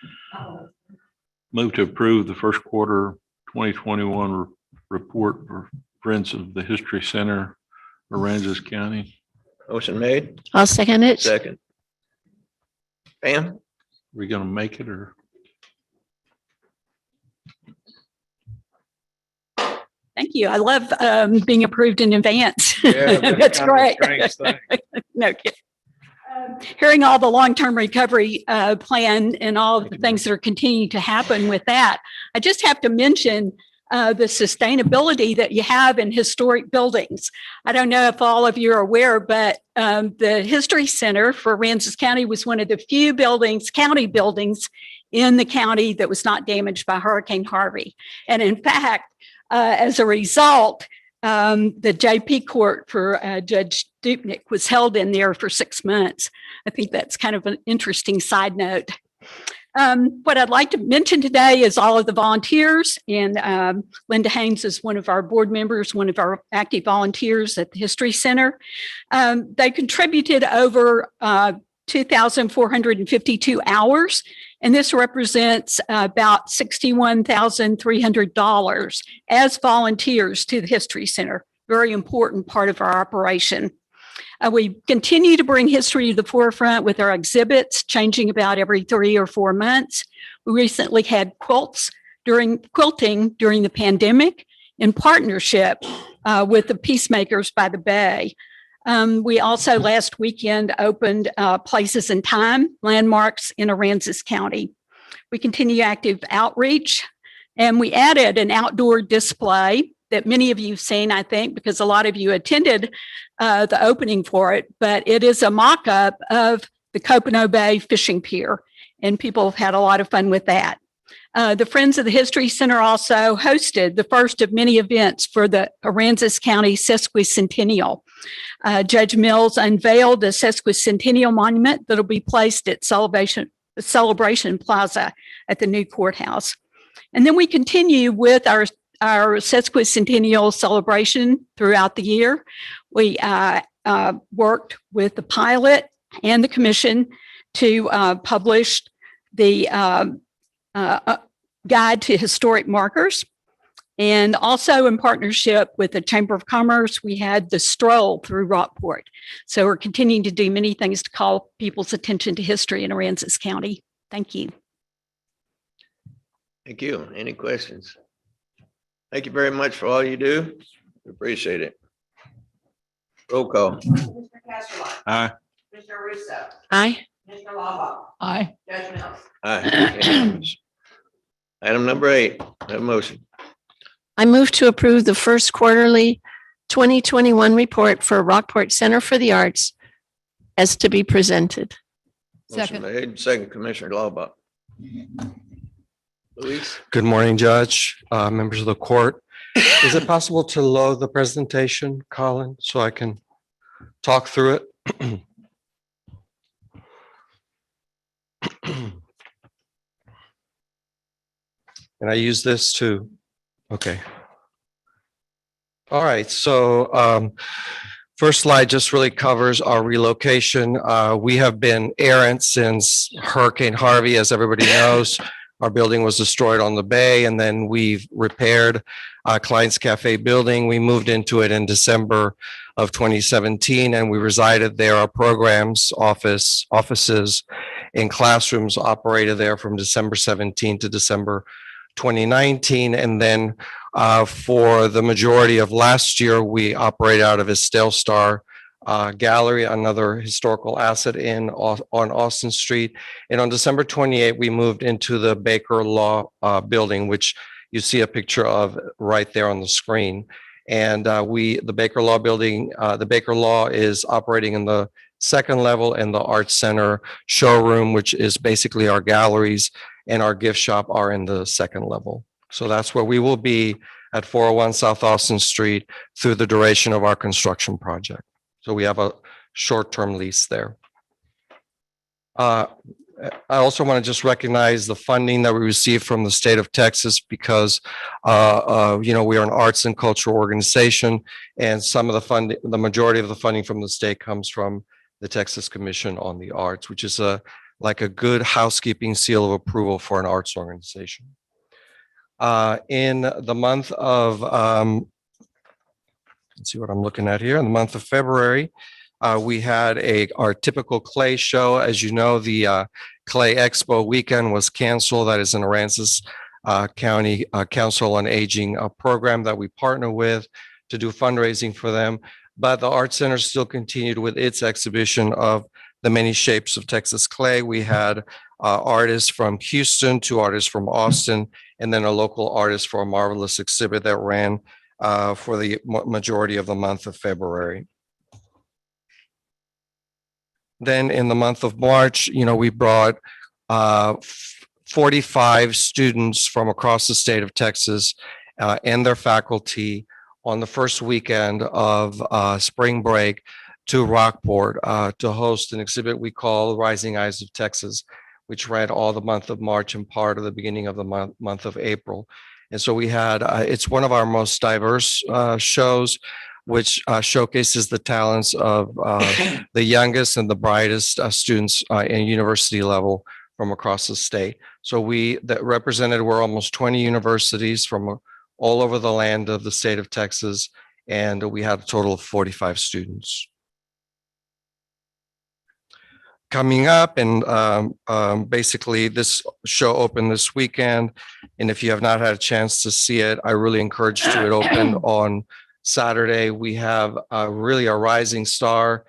I: Move to approve the first quarter 2021 report for Friends of the History Center, Aransas County.
C: Motion made.
H: I'll second it.
C: Second. Pam?
I: We gonna make it or?
M: Thank you. I love being approved in advance.
E: Yeah,
M: That's great. No kidding. Hearing all the long-term recovery plan and all of the things that are continuing to happen with that, I just have to mention the sustainability that you have in historic buildings. I don't know if all of you are aware, but the History Center for Aransas County was one of the few buildings, county buildings in the county that was not damaged by Hurricane Harvey. And in fact, as a result, the JP court for Judge Dupnick was held in there for 6 months. I think that's kind of an interesting side note. What I'd like to mention today is all of the volunteers, and Linda Haynes is one of our board members, one of our active volunteers at the History Center. They contributed over 2,452 hours, and this represents about $61,300 as volunteers to the History Center. Very important part of our operation. We continue to bring history to the forefront with our exhibits, changing about every 3 or 4 months. We recently had quilting during the pandemic in partnership with the Peacemakers by the Bay. We also last weekend opened Places in Time, landmarks in Aransas County. We continue active outreach, and we added an outdoor display that many of you have seen, I think, because a lot of you attended the opening for it, but it is a mock-up of the Copano Bay Fishing Pier, and people have had a lot of fun with that. The Friends of the History Center also hosted the first of many events for the Aransas County Sesquicentennial. Judge Mills unveiled a sesquicentennial monument that'll be placed at Celebration Plaza at the new courthouse. And then we continue with our sesquicentennial celebration throughout the year. We worked with the pilot and the commission to publish the Guide to Historic Markers. And also in partnership with the Chamber of Commerce, we had the stroll through Rockport. So we're continuing to do many things to call people's attention to history in Aransas County. Thank you.
C: Thank you. Any questions? Thank you very much for all you do. We appreciate it. Roll call.
A: Mr. Castro.
I: Aye.
A: Mr. Russo.
H: Aye.
A: Mr. Law.
K: Aye.
A: Judge Mills.
C: Aye. Item number 8, have a motion.
H: I move to approve the first quarterly 2021 report for Rockport Center for the Arts as to be presented.
C: Motion
K: Second.
C: made, second, Commissioner Laubach. Luis?
N: Good morning, Judge, members of the court. Is it possible to load the presentation, Colin, so I can talk through it? And I use this to, okay. All right, so first slide just really covers our relocation. We have been errant since Hurricane Harvey, as everybody knows. Our building was destroyed on the bay, and then we've repaired Klein's Cafe building. We moved into it in December of 2017, and we resided there. Our programs, offices, and classrooms operated there from December 17 to December 2019. And then for the majority of last year, we operated out of Estelle Star Gallery, another historical asset on Austin Street. And on December 28, we moved into the Baker Law building, which you see a picture of right there on the screen. And the Baker Law building, the Baker Law is operating in the second level, and the Art Center showroom, which is basically our galleries, and our gift shop are in the second level. So that's where we will be at 401 South Austin Street through the duration of our construction project. So we have a short-term lease there. I also want to just recognize the funding that we received from the state of Texas because, we are an arts and cultural organization, and some of the funding, the majority of the funding from the state comes from the Texas Commission on the Arts, which is like a good housekeeping seal of approval for an arts organization. In the month of, let's see what I'm looking at here, in the month of February, we had our typical clay show. As you know, the Clay Expo weekend was canceled. That is an Aransas County Council on Aging program that we partner with to do fundraising for them. But the Art Center still continued with its exhibition of the many shapes of Texas clay. We had artists from Houston, 2 artists from Austin, and then a local artist for a marvelous exhibit that ran for the majority of the month of February. Then in the month of March, we brought 45 students from across the state of Texas and their faculty on the first weekend of spring break to Rockport to host an exhibit we call Rising Eyes of Texas, which ran all the month of March and part of the beginning of the month of April. And so we had, it's one of our most diverse shows, which showcases the talents of the youngest and the brightest students in university level from across the state. So that represented were almost 20 universities from all over the land of the state of Texas, and we had a total of 45 students. Coming up, and basically this show opened this weekend, and if you have not had a chance to see it, I really encourage you to. It opened on Saturday. We have really a rising star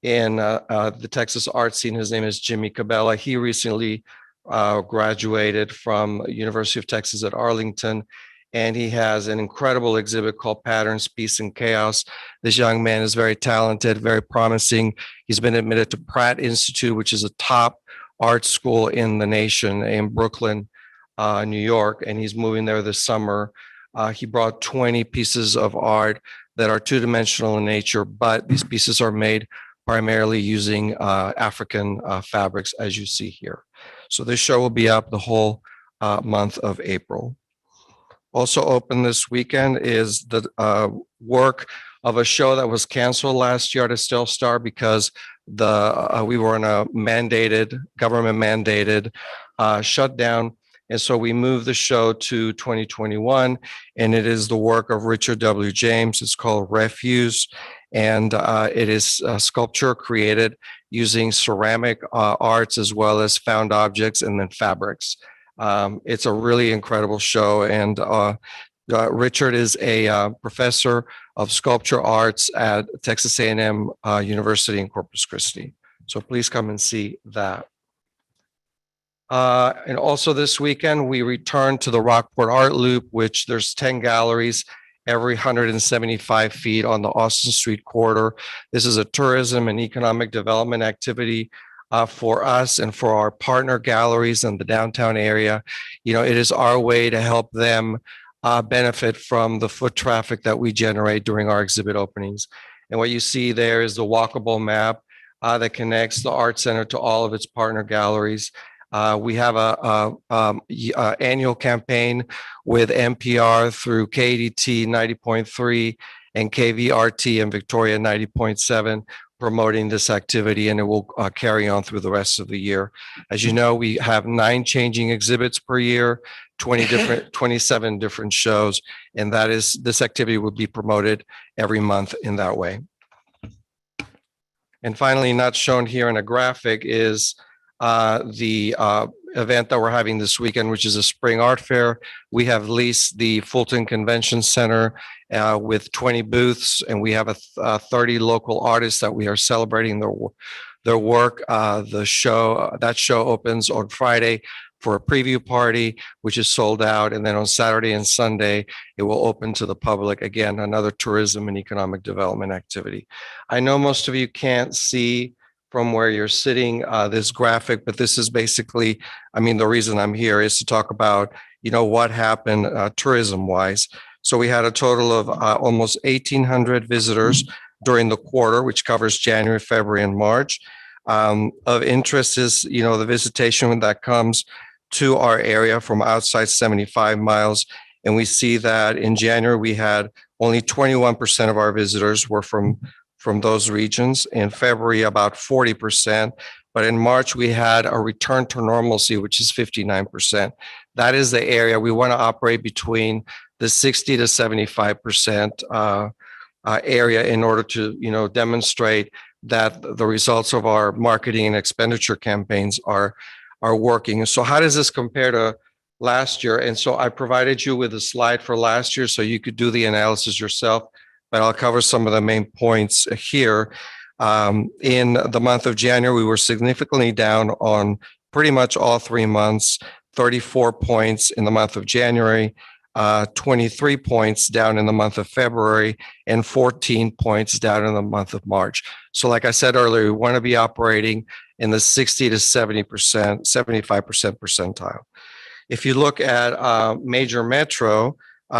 N: in the Texas art scene. His name is Jimmy Cabela. He recently graduated from University of Texas at Arlington. And he has an incredible exhibit called Patterns, Peace, and Chaos. This young man is very talented, very promising. He's been admitted to Pratt Institute, which is a top art school in the nation in Brooklyn, New York, and he's moving there this summer. He brought 20 pieces of art that are two-dimensional in nature, but these pieces are made primarily using African fabrics, as you see here. So this show will be up the whole month of April. Also open this weekend is the work of a show that was canceled last year at Estelle Star because we were in a government mandated shutdown. And so we moved the show to 2021, and it is the work of Richard W. James. It's called Refuse, and it is a sculpture created using ceramic arts as well as found objects and then fabrics. It's a really incredible show, and Richard is a professor of sculpture arts at Texas A&M University in Corpus Christi. So please come and see that. And also this weekend, we return to the Rockport Art Loop, which there's 10 galleries every 175 feet on the Austin Street corridor. This is a tourism and economic development activity for us and for our partner galleries in the downtown area. It is our way to help them benefit from the foot traffic that we generate during our exhibit openings. And what you see there is the walkable map that connects the Art Center to all of its partner galleries. We have a annual campaign with NPR through KDT 90.3 and KVRT in Victoria 90.7 promoting this activity, and it will carry on through the rest of the year. As you know, we have 9 changing exhibits per year, 27 different shows, and this activity will be promoted every month in that way. And finally, not shown here in a graphic is the event that we're having this weekend, which is a spring art fair. We have leased the Fulton Convention Center with 20 booths, and we have 30 local artists that we are celebrating their work. That show opens on Friday for a preview party, which is sold out. And then on Saturday and Sunday, it will open to the public. Again, another tourism and economic development activity. I know most of you can't see from where you're sitting this graphic, but this is basically, the reason I'm here is to talk about, what happened tourism wise. So we had a total of almost 1,800 visitors during the quarter, which covers January, February, and March. Of interest is, the visitation that comes to our area from outside 75 miles. And we see that in January, we had only 21% of our visitors were from those regions. In February, about 40%. But in March, we had a return to normalcy, which is 59%. That is the area we want to operate between the 60 to 75% area in order to, demonstrate that the results of our marketing and expenditure campaigns are working. So how does this compare to last year? And so I provided you with a slide for last year so you could do the analysis yourself, but I'll cover some of the main points here. In the month of January, we were significantly down on pretty much all 3 months, 34 points in the month of January, 23 points down in the month of February, and 14 points down in the month of March. So like I said earlier, we want to be operating in the 60 to 70%, 75% percentile. If you look at major metro,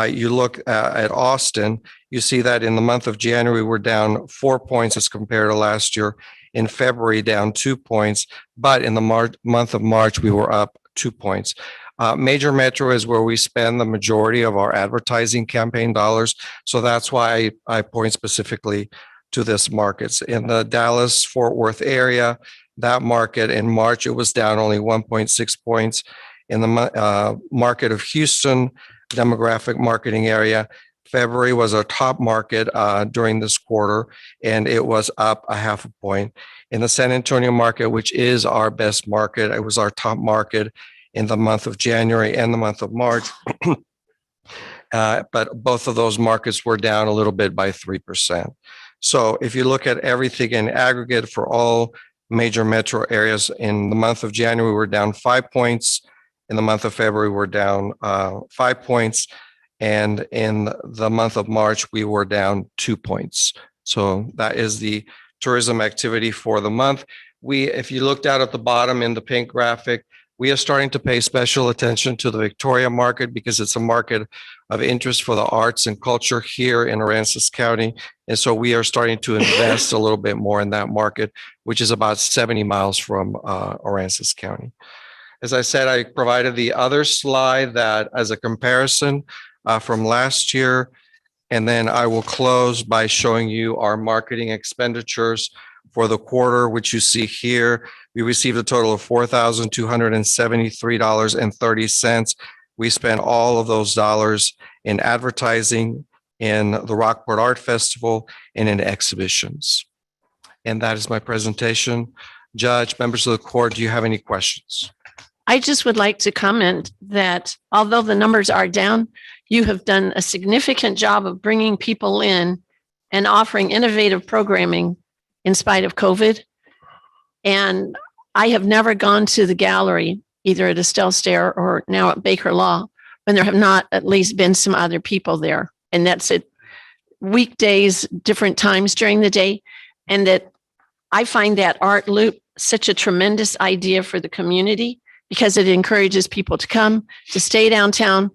N: you look at Austin, you see that in the month of January, we're down 4 points as compared to last year. In February, down 2 points, but in the month of March, we were up 2 points. Major metro is where we spend the majority of our advertising campaign dollars. So that's why I point specifically to this markets. In the Dallas-Fort Worth area, that market in March, it was down only 1.6 points. In the market of Houston, demographic marketing area, February was our top market during this quarter, and it was up 0.5 point. In the San Antonio market, which is our best market, it was our top market in the month of January and the month of March. But both of those markets were down a little bit by 3%. So if you look at everything in aggregate for all major metro areas. In the month of January, we're down 5 points. In the month of February, we're down 5 points. And in the month of March, we were down 2 points. So that is the tourism activity for the month. If you looked out at the bottom in the pink graphic, we are starting to pay special attention to the Victoria market because it's a market of interest for the arts and culture here in Aransas County. And so we are starting to invest a little bit more in that market, which is about 70 miles from Aransas County. As I said, I provided the other slide that as a comparison from last year. And then I will close by showing you our marketing expenditures for the quarter, which you see here. We received a total of $4,273.30. We spent all of those dollars in advertising, in the Rockport Art Festival, and in exhibitions. And that is my presentation. Judge, members of the court, do you have any questions?
H: I just would like to comment that although the numbers are down, you have done a significant job of bringing people in and offering innovative programming in spite of COVID. And I have never gone to the gallery, either at Estelle Stair or now at Baker Law, when there have not at least been some other people there. And that's at weekdays, different times during the day. And that I find that art loop such a tremendous idea for the community because it encourages people to come, to stay downtown,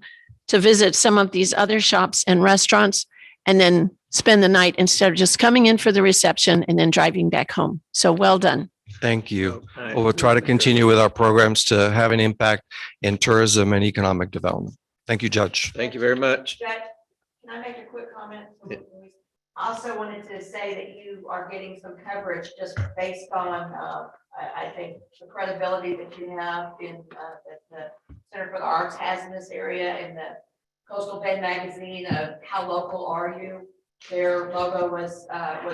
H: to visit some of these other shops and restaurants, and then spend the night instead of just coming in for the reception and then driving back home. So well done.
N: Thank you. Well, we'll try to continue with our programs to have an impact in tourism and economic development. Thank you, Judge.
C: Thank you very much.
A: Judge, can I make a quick comment? I also wanted to say that you are getting some coverage just based on, I think, the credibility that you have in that the Center for the Arts has in this area, and the Coastal Bend magazine of How Local Are You? Their logo was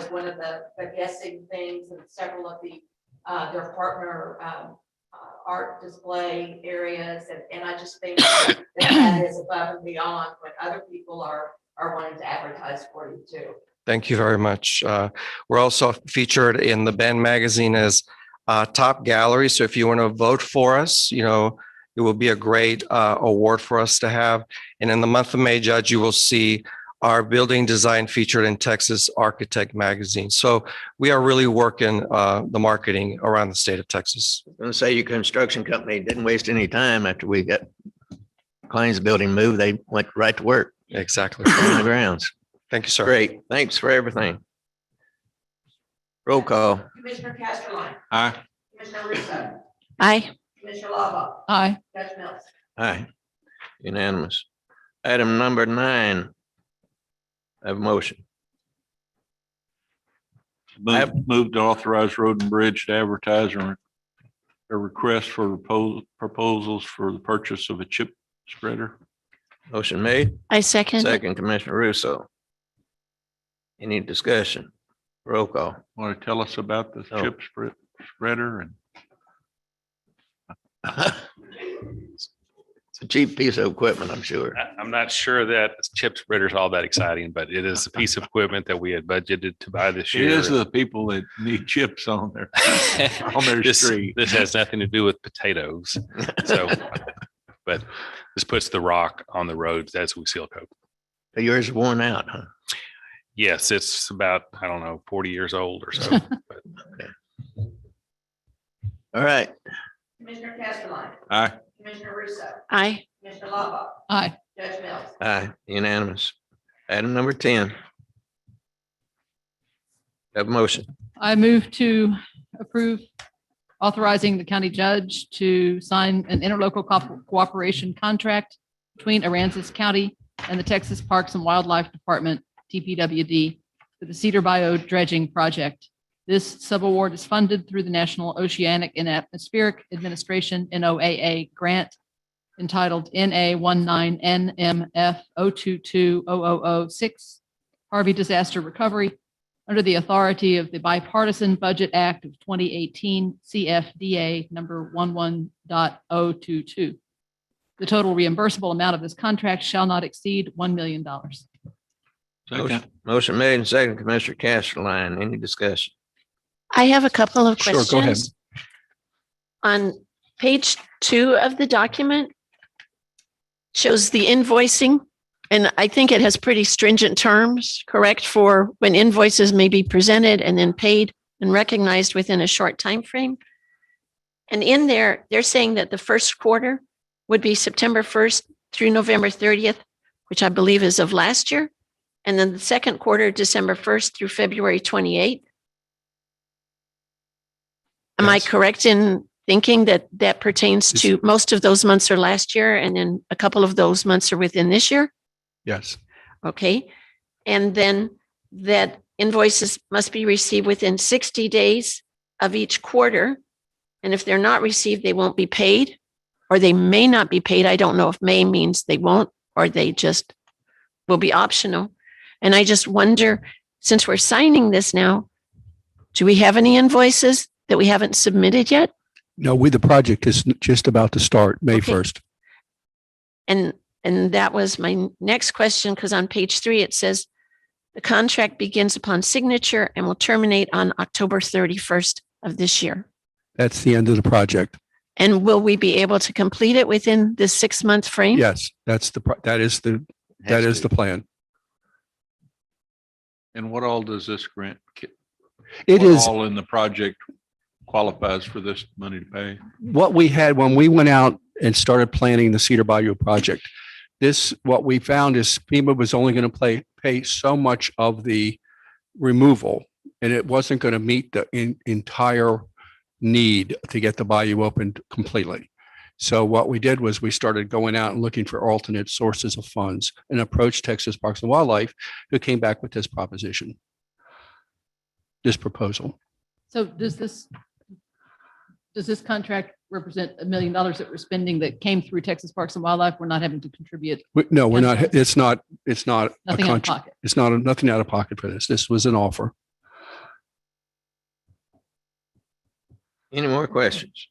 A: one of the guessing things, and several of the their partner art display areas, and I just think that is above and beyond what other people are wanting to advertise for you too.
N: Thank you very much. We're also featured in the Bend magazine as top gallery. So if you want to vote for us, it will be a great award for us to have. And in the month of May, Judge, you will see our building design featured in Texas Architect magazine. So we are really working the marketing around the state of Texas.
C: I'm going to say your construction company didn't waste any time after we got Klein's building moved. They went right to work.
N: Exactly.
C: On the grounds.
N: Thank you, sir.
C: Great. Thanks for everything. Roll call.
A: Commissioner Casterline.
I: Aye.
A: Commissioner Russo.
H: Aye.
A: Commissioner Lava.
K: Aye.
A: Judge Mills.
C: Aye. Unanimous. Item number 9. I have a motion.
I: Move to authorize Road and Bridge to advertise a request for proposals for the purchase of a chip spreader.
C: Motion made.
H: I second.
C: Second, Commissioner Russo. Any discussion? Roll call.
I: Want to tell us about the chip spreader? And
C: It's a cheap piece of equipment, I'm sure.
O: I'm not sure that chip spreader is all that exciting, but it is a piece of equipment that we had budgeted to buy this year.
I: it is the people that need chips on their street.
O: This has nothing to do with potatoes. So, but this puts the rock on the roads as we seal coat.
C: Yours is worn out, huh?
O: Yes, it's about, 40 years old or so. But
C: All right.
A: Commissioner Casterline.
I: Aye.
A: Commissioner Russo.
H: Aye.
A: Commissioner Lava.
K: Aye.
A: Judge Mills.
C: Aye. Unanimous. Item number 10. Have a motion.
K: I move to approve authorizing the county judge to sign an interlocal cooperation contract between Aransas County and the Texas Parks and Wildlife Department, TPWD, for the Cedar Bayou dredging project. This subaward is funded through the National Oceanic and Atmospheric Administration NOAA grant entitled NA19NMF02200006 Harvey Disaster Recovery under the authority of the Bipartisan Budget Act of 2018 CFDA number 11.022. The total reimbursable amount of this contract shall not exceed $1 million.
C: Motion made and second, Commissioner Casterline. Any discussion?
H: I have a couple of
B: Sure,
H: questions.
B: go ahead.
H: On page 2 of the document shows the invoicing, and I think it has pretty stringent terms, correct, for when invoices may be presented and then paid and recognized within a short time frame. And in there, they're saying that the first quarter would be September 1st through November 30th, which I believe is of last year. And then the second quarter, December 1st through February 28th. Am I
B: Yes.
H: correct in thinking that that pertains to most of those months are last year and then a couple of those months are within this year?
B: Yes.
H: Okay. And then that invoices must be received within 60 days of each quarter. And if they're not received, they won't be paid, or they may not be paid. I don't know if may means they won't, or they just will be optional. And I just wonder, since we're signing this now, do we have any invoices that we haven't submitted yet?
B: No, the project is just about to start May
H: Okay.
B: 1st.
H: And that was my next question, because on page 3, it says the contract begins upon signature and will terminate on October 31st of this year.
B: That's the end of the project.
H: And will we be able to complete it within this 6-month frame?
B: Yes, that is the plan.
I: And what all does this grant?
B: It
I: what
B: is
I: all in the project qualifies for this money to pay?
B: what we had when we went out and started planning the Cedar Bayou project. What we found is FEMA was only going to pay so much of the removal, and it wasn't going to meet the entire need to get the bayou opened completely. So what we did was we started going out and looking for alternate sources of funds and approached Texas Parks and Wildlife, who came back with this proposal.
K: So does this contract represent $1 million that we're spending that came through Texas Parks and Wildlife? We're not having to contribute
B: No, we're not,
K: Yes.
B: it's not a
K: nothing out of pocket.
B: It's not, nothing out of pocket for this. This was an offer.
C: Any more questions?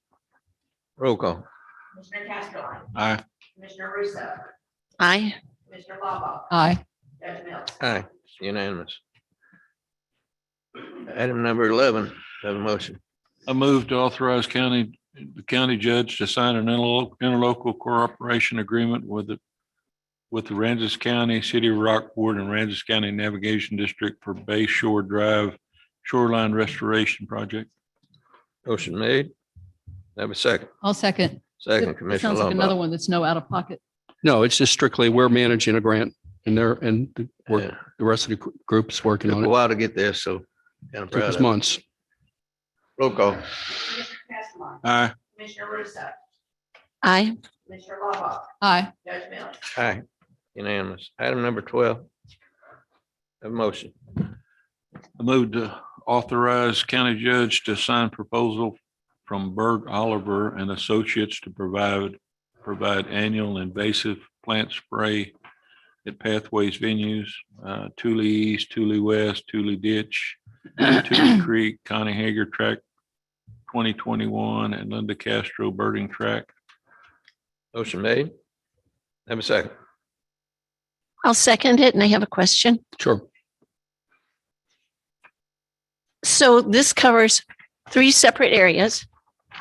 C: Roll call.
A: Commissioner Castro.
I: Aye.
A: Commissioner Russo.
H: Aye.
A: Commissioner Blah
K: Aye.
A: Judge Mills.
C: Aye, unanimous. Item number 11, have a motion.
I: I move to authorize the county judge to sign an interlocal cooperation agreement with the Aransas County, City of Rockport, and Aransas County Navigation District for Bay Shore Drive Shoreline Restoration Project.
C: Motion made. Have a second.
K: I'll second.
C: Second,
K: It
C: Commissioner
K: sounds like another
C: Lombard.
K: one that's no out of pocket.
B: No, it's just strictly, we're managing a grant and the
C: Yeah.
B: rest of the group's working
C: Took
B: on
C: a
B: it.
C: while to get this, so kind of
B: Took
C: proud
B: us
C: of it.
B: months.
C: Roll call.
A: Commissioner Castro.
I: Aye.
A: Commissioner Russo.
H: Aye.
A: Commissioner Blah
K: Aye.
A: Judge Mills.
C: Aye, unanimous. Item number 12. Have a motion.
I: I move to authorize county judge to sign proposal from Berg Oliver and Associates to provide annual invasive plant spray at Pathways venues, Thule East, Thule West, Thule Ditch, Thule Creek, Connie Hager Track 2021, and Linda Castro Birding Track.
C: Motion made. Have a second.
H: I'll second it, and I have a question.
B: Sure.
H: So this covers 3 separate areas.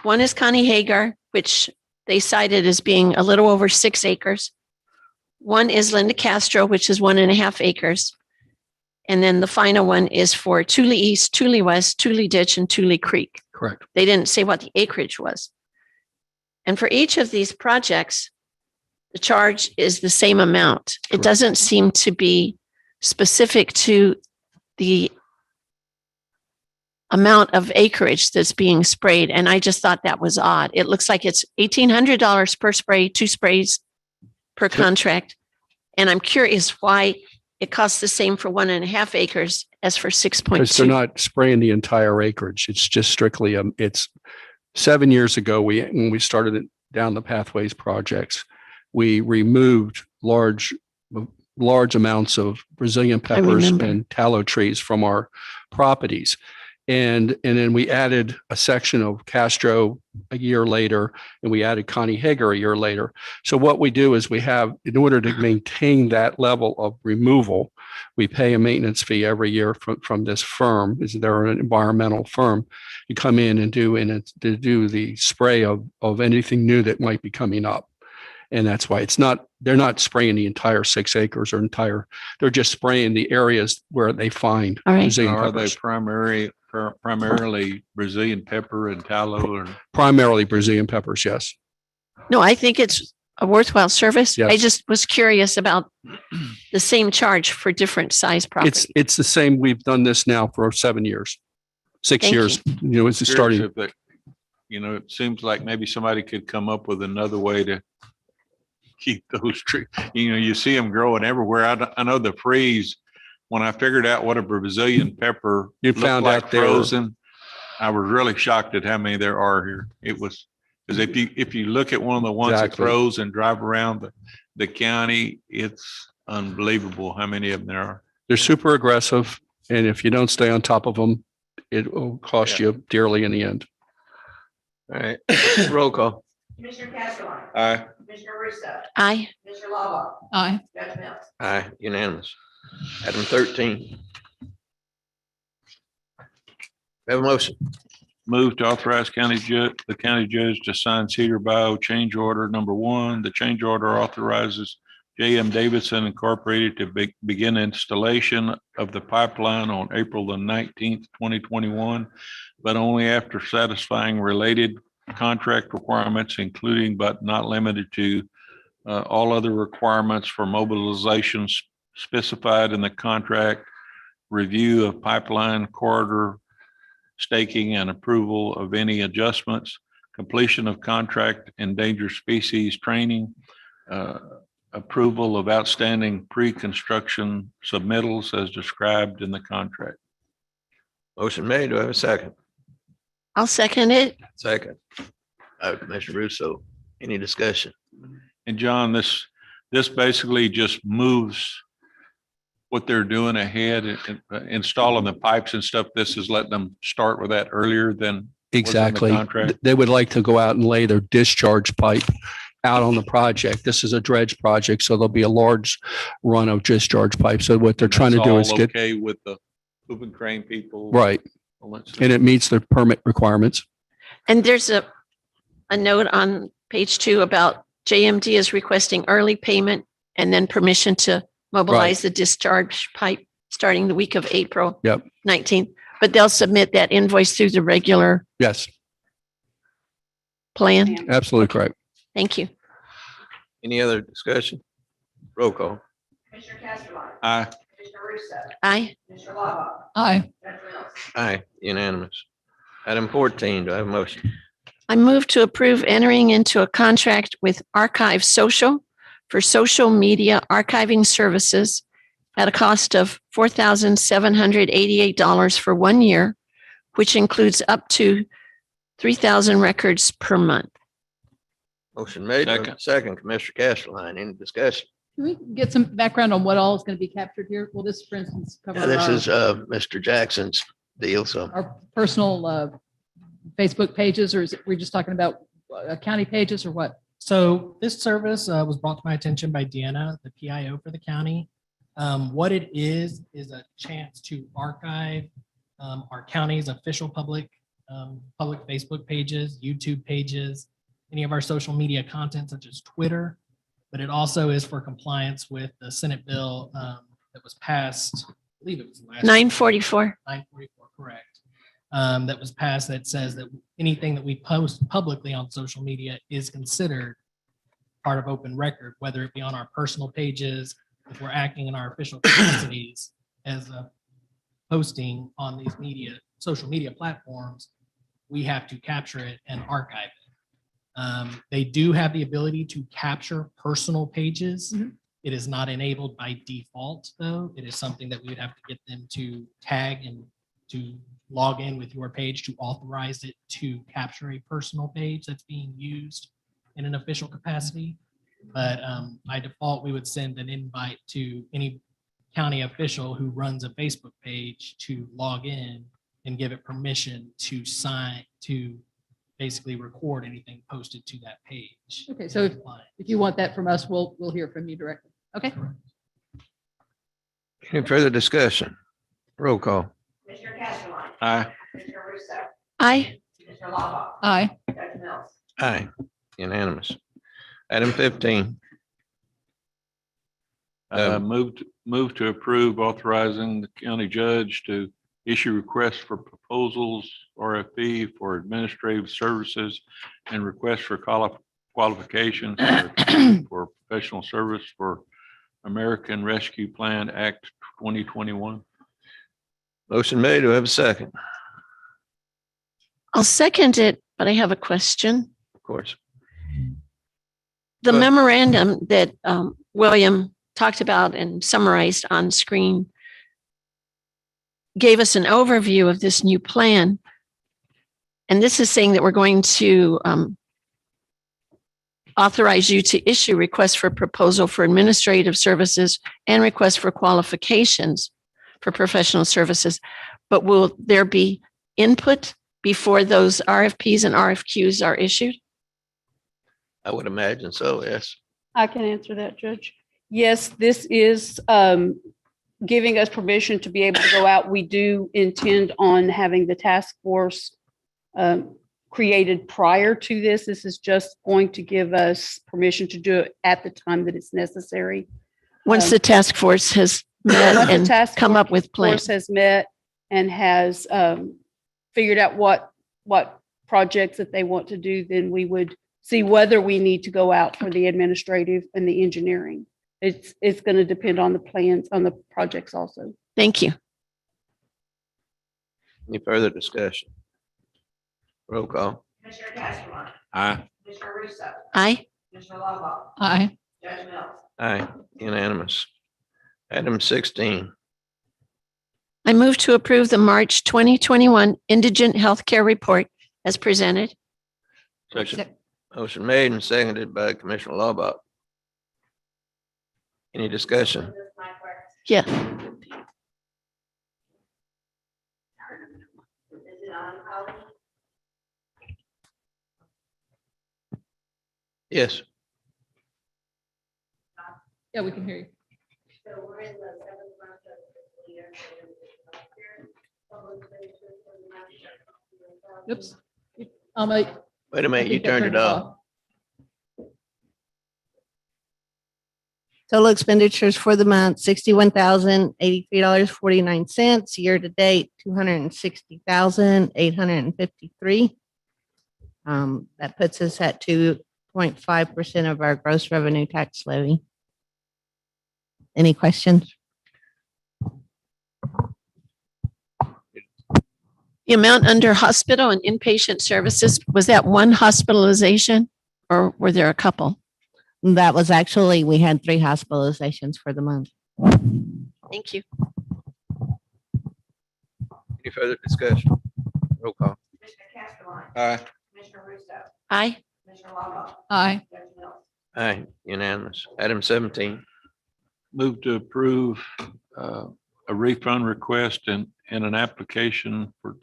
H: One is Connie Hagar, which they cited as being a little over 6 acres. One is Linda Castro, which is 1.5 acres. And then the final one is for Thule East, Thule West, Thule Ditch, and Thule Creek.
B: Correct.
H: They didn't say what the acreage was. And for each of these projects, the charge is the same amount. It
B: Correct.
H: doesn't seem to be specific to the amount of acreage that's being sprayed. And I just thought that was odd. It looks like it's $1,800 per spray, 2 sprays per contract. And I'm curious why it costs the same for 1.5 acres as for
B: Because they're
H: 6.2.
B: not spraying the entire acreage. It's just strictly, it's 7 years ago, when we started it down the Pathways projects, we removed large amounts of Brazilian peppers
H: remember.
B: and tallow trees from our properties. And then we added a section of Castro a year later, and we added Connie Hager a year later. So what we do is we have, in order to maintain that level of removal, we pay a maintenance fee every year from this firm. They're an environmental firm. You come in and to do the spray of anything new that might be coming up. And that's why they're not spraying the entire 6 acres they're just spraying the areas where they find
H: All right.
B: Brazilian
I: Are they
B: peppers.
I: primarily Brazilian pepper and tallow or?
B: Primarily Brazilian peppers, yes.
H: No, I think it's a worthwhile service. I
B: Yes.
H: just was curious about the same charge for different size properties.
B: It's the same. We've done this now for 7 years, 6
H: Thank
B: years. It's
I: Curious
B: starting.
I: if that, it seems like maybe somebody could come up with another way to keep those trees. You see them growing everywhere. I know the freeze, when I figured out what a Brazilian pepper
B: You
I: looked
B: found
I: like
B: out they were-
I: frozen, I was really shocked at how many there are here. It was, because if you look at one of the ones that
B: Exactly.
I: froze and drive around the county, it's unbelievable how many of them there are.
B: They're super aggressive. And if you don't stay on top of them, it will cost you dearly in the end.
C: All right, roll call.
A: Commissioner Castro.
I: Aye.
A: Commissioner Russo.
H: Aye.
A: Commissioner Lava.
K: Aye.
A: Judge Mills.
C: Aye, unanimous. Item 13. We have a motion.
I: Move to authorize the county judge to sign Cedar Bio change order number 1. The change order authorizes J.M. Davidson Incorporated to begin installation of the pipeline on April the 19th, 2021, but only after satisfying related contract requirements, including but not limited to all other requirements for mobilizations specified in the contract, review of pipeline corridor staking and approval of any adjustments, completion of contract endangered species training, approval of outstanding pre-construction submittals as described in the contract.
C: Motion made. Do I have a second?
H: I'll second it.
C: Second. Commissioner Russo, any discussion?
I: And John, this basically just moves what they're doing ahead and installing the pipes and stuff. This is letting them start with that earlier than was in the
B: Exactly.
I: contract.
B: They would like to go out and lay their discharge pipe out on the project. This is a dredge project, so there'll be a large run of discharge pipe. So what they're trying to
I: That's
B: do
I: all
B: is get,
I: okay with the moving crane people.
B: right.
I: all that stuff.
B: And it meets the permit requirements.
H: And there's a note on page 2 about JMD is requesting early payment and then permission to mobilize the discharge pipe starting the week of April
B: Yep.
H: 19th. But they'll submit that invoice through the regular
B: Yes,
H: plan.
B: absolutely correct.
H: Thank you.
C: Any other discussion? Roll call.
A: Commissioner Castro.
I: Aye.
A: Commissioner Russo.
H: Aye.
A: Commissioner Lava.
K: Aye.
A: Judge Mills.
C: Aye, unanimous. Item 14, do I have a motion?
H: I move to approve entering into a contract with Archive Social for social media archiving services at a cost of $4,788 for 1 year, which includes up to 3,000 records per month.
C: Motion made.
I: Second.
C: Second, Commissioner Castleline, any discussion?
K: Can we get some background on what all is going to be captured here? Will this, for instance, cover
C: Now, this
K: our-
C: is Mr. Jackson's deal, so.
K: our personal Facebook pages, or is it, we're just talking about county pages or what?
P: So this service was brought to my attention by Deanna, the PIO for the county. What it is a chance to archive our county's official public Facebook pages, YouTube pages, any of our social media content such as Twitter. But it also is for compliance with the Senate bill that was passed, I believe it was last.
H: 944.
P: 944, correct. That was passed that says that anything that we post publicly on social media is considered part of open record, whether it be on our personal pages, if we're acting in our official capacities as a posting on these social media platforms, we have to capture it and archive it. They do have the ability to capture personal pages. It is not enabled by default, though. It is something that we would have to get them to tag and to log in with your page to authorize it to capture a personal page that's being used in an official capacity. But by default, we would send an invite to any county official who runs a Facebook page to log in and give it permission to sign, to basically record anything posted to that page.
K: Okay, so if you want that from us, we'll hear from you directly. Okay.
C: Any further discussion? Roll call.
A: Commissioner Castro.
I: Aye.
A: Commissioner Russo.
H: Aye.
A: Commissioner Lava.
K: Aye.
A: Judge Mills.
C: Aye, unanimous. Item 15.
I: Move to approve authorizing the county judge to issue requests for proposals, RFP for administrative services and requests for qualifications for professional service for American Rescue Plan Act 2021.
C: Motion made. Do I have a second?
H: I'll second it, but I have a question.
C: Of course.
H: The
C: Go ahead.
H: memorandum that William talked about and summarized on screen gave us an overview of this new plan. And this is saying that we're going to authorize you to issue requests for proposal for administrative services and requests for qualifications for professional services. But will there be input before those RFPs and RFQs are issued?
C: I would imagine so, yes.
Q: I can answer that, Judge. Yes, this is giving us permission to be able to go out. We do intend on having the task force created prior to this. This is just going to give us permission to do it at the time that it's necessary.
H: Once the task force has met
Q: Once the
H: and
Q: task
H: come up with
Q: force
H: plans.
Q: has met and has figured out what projects that they want to do, then we would see whether we need to go out for the administrative and the engineering. It's going to depend on the plans, on the projects also.
H: Thank you.
C: Any further discussion? Roll call.
A: Commissioner Castro.
I: Aye.
A: Commissioner Russo.
H: Aye.
A: Commissioner Lava.
K: Aye.
A: Judge Mills.
C: Aye, unanimous. Item 16.
H: I move to approve the March 2021 Indigent Healthcare Report as presented.
C: Second. Motion made and seconded by Commissioner Laubach. Any discussion?
H: Yeah.
A: Is it on, Holly?
C: Yes.
K: Yeah, we can hear you.
A: So we're in the 7th month of the year.
K: Oops.
C: Wait a minute, you turned it off.
R: Total expenditures for the month, $61,083.49. Year to date, $260,853. That puts us at 2.5% of our gross revenue tax levy. Any questions?
H: The amount under hospital and inpatient services, was that one hospitalization or were there a couple?
R: That was actually, we had 3 hospitalizations for the month.
H: Thank you.
C: Any further discussion? Roll call.
A: Commissioner Castro.
C: Aye.
A: Commissioner Russo.
H: Aye.
A: Commissioner Lava.
K: Aye.
A: Judge Mills.
C: Aye, unanimous. Item 17.
I: Move to approve a refund request and an application for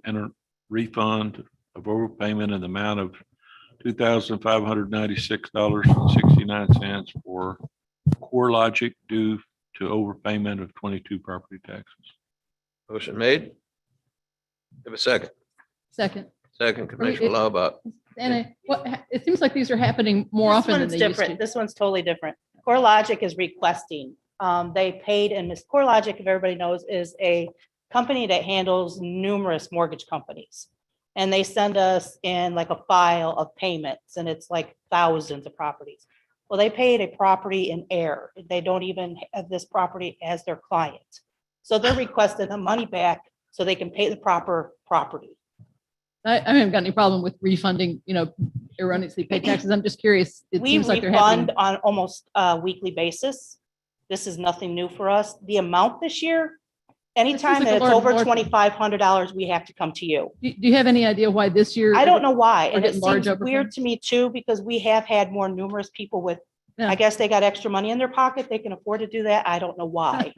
I: and a refund of overpayment in the amount of $2,596.69 for CoreLogic due to overpayment of 22 property taxes.
C: Motion made. Have a second.
K: Second.
C: Second, Commissioner Laubach.
K: And it seems like these are happening more often than
S: This
K: they
S: one's
K: used to.
S: different. This one's totally different. CoreLogic is requesting. They paid, and Miss CoreLogic, if everybody knows, is a company that handles numerous mortgage companies. And they send us in like a file of payments, and it's like thousands of properties. Well, they paid a property in error. They don't even have this property as their client. So they're requesting the money back so they can pay the proper property.
K: I haven't got any problem with refunding, erroneously paid taxes. I'm just curious. It
S: We
K: seems like they're happening.
S: refund on almost a weekly basis. This is nothing new for us. The amount this year, anytime
K: like
S: that
K: a
S: it's
K: large
S: over
K: margin.
S: $2,500, we have to come to you.
K: Do you have any idea why this year?
S: I don't know why.
K: are
S: And it
K: getting large
S: seems weird to me too, because we have had more numerous people with,
K: Yeah.
S: I guess they got extra money in their pocket. They can afford to do that. I don't know why.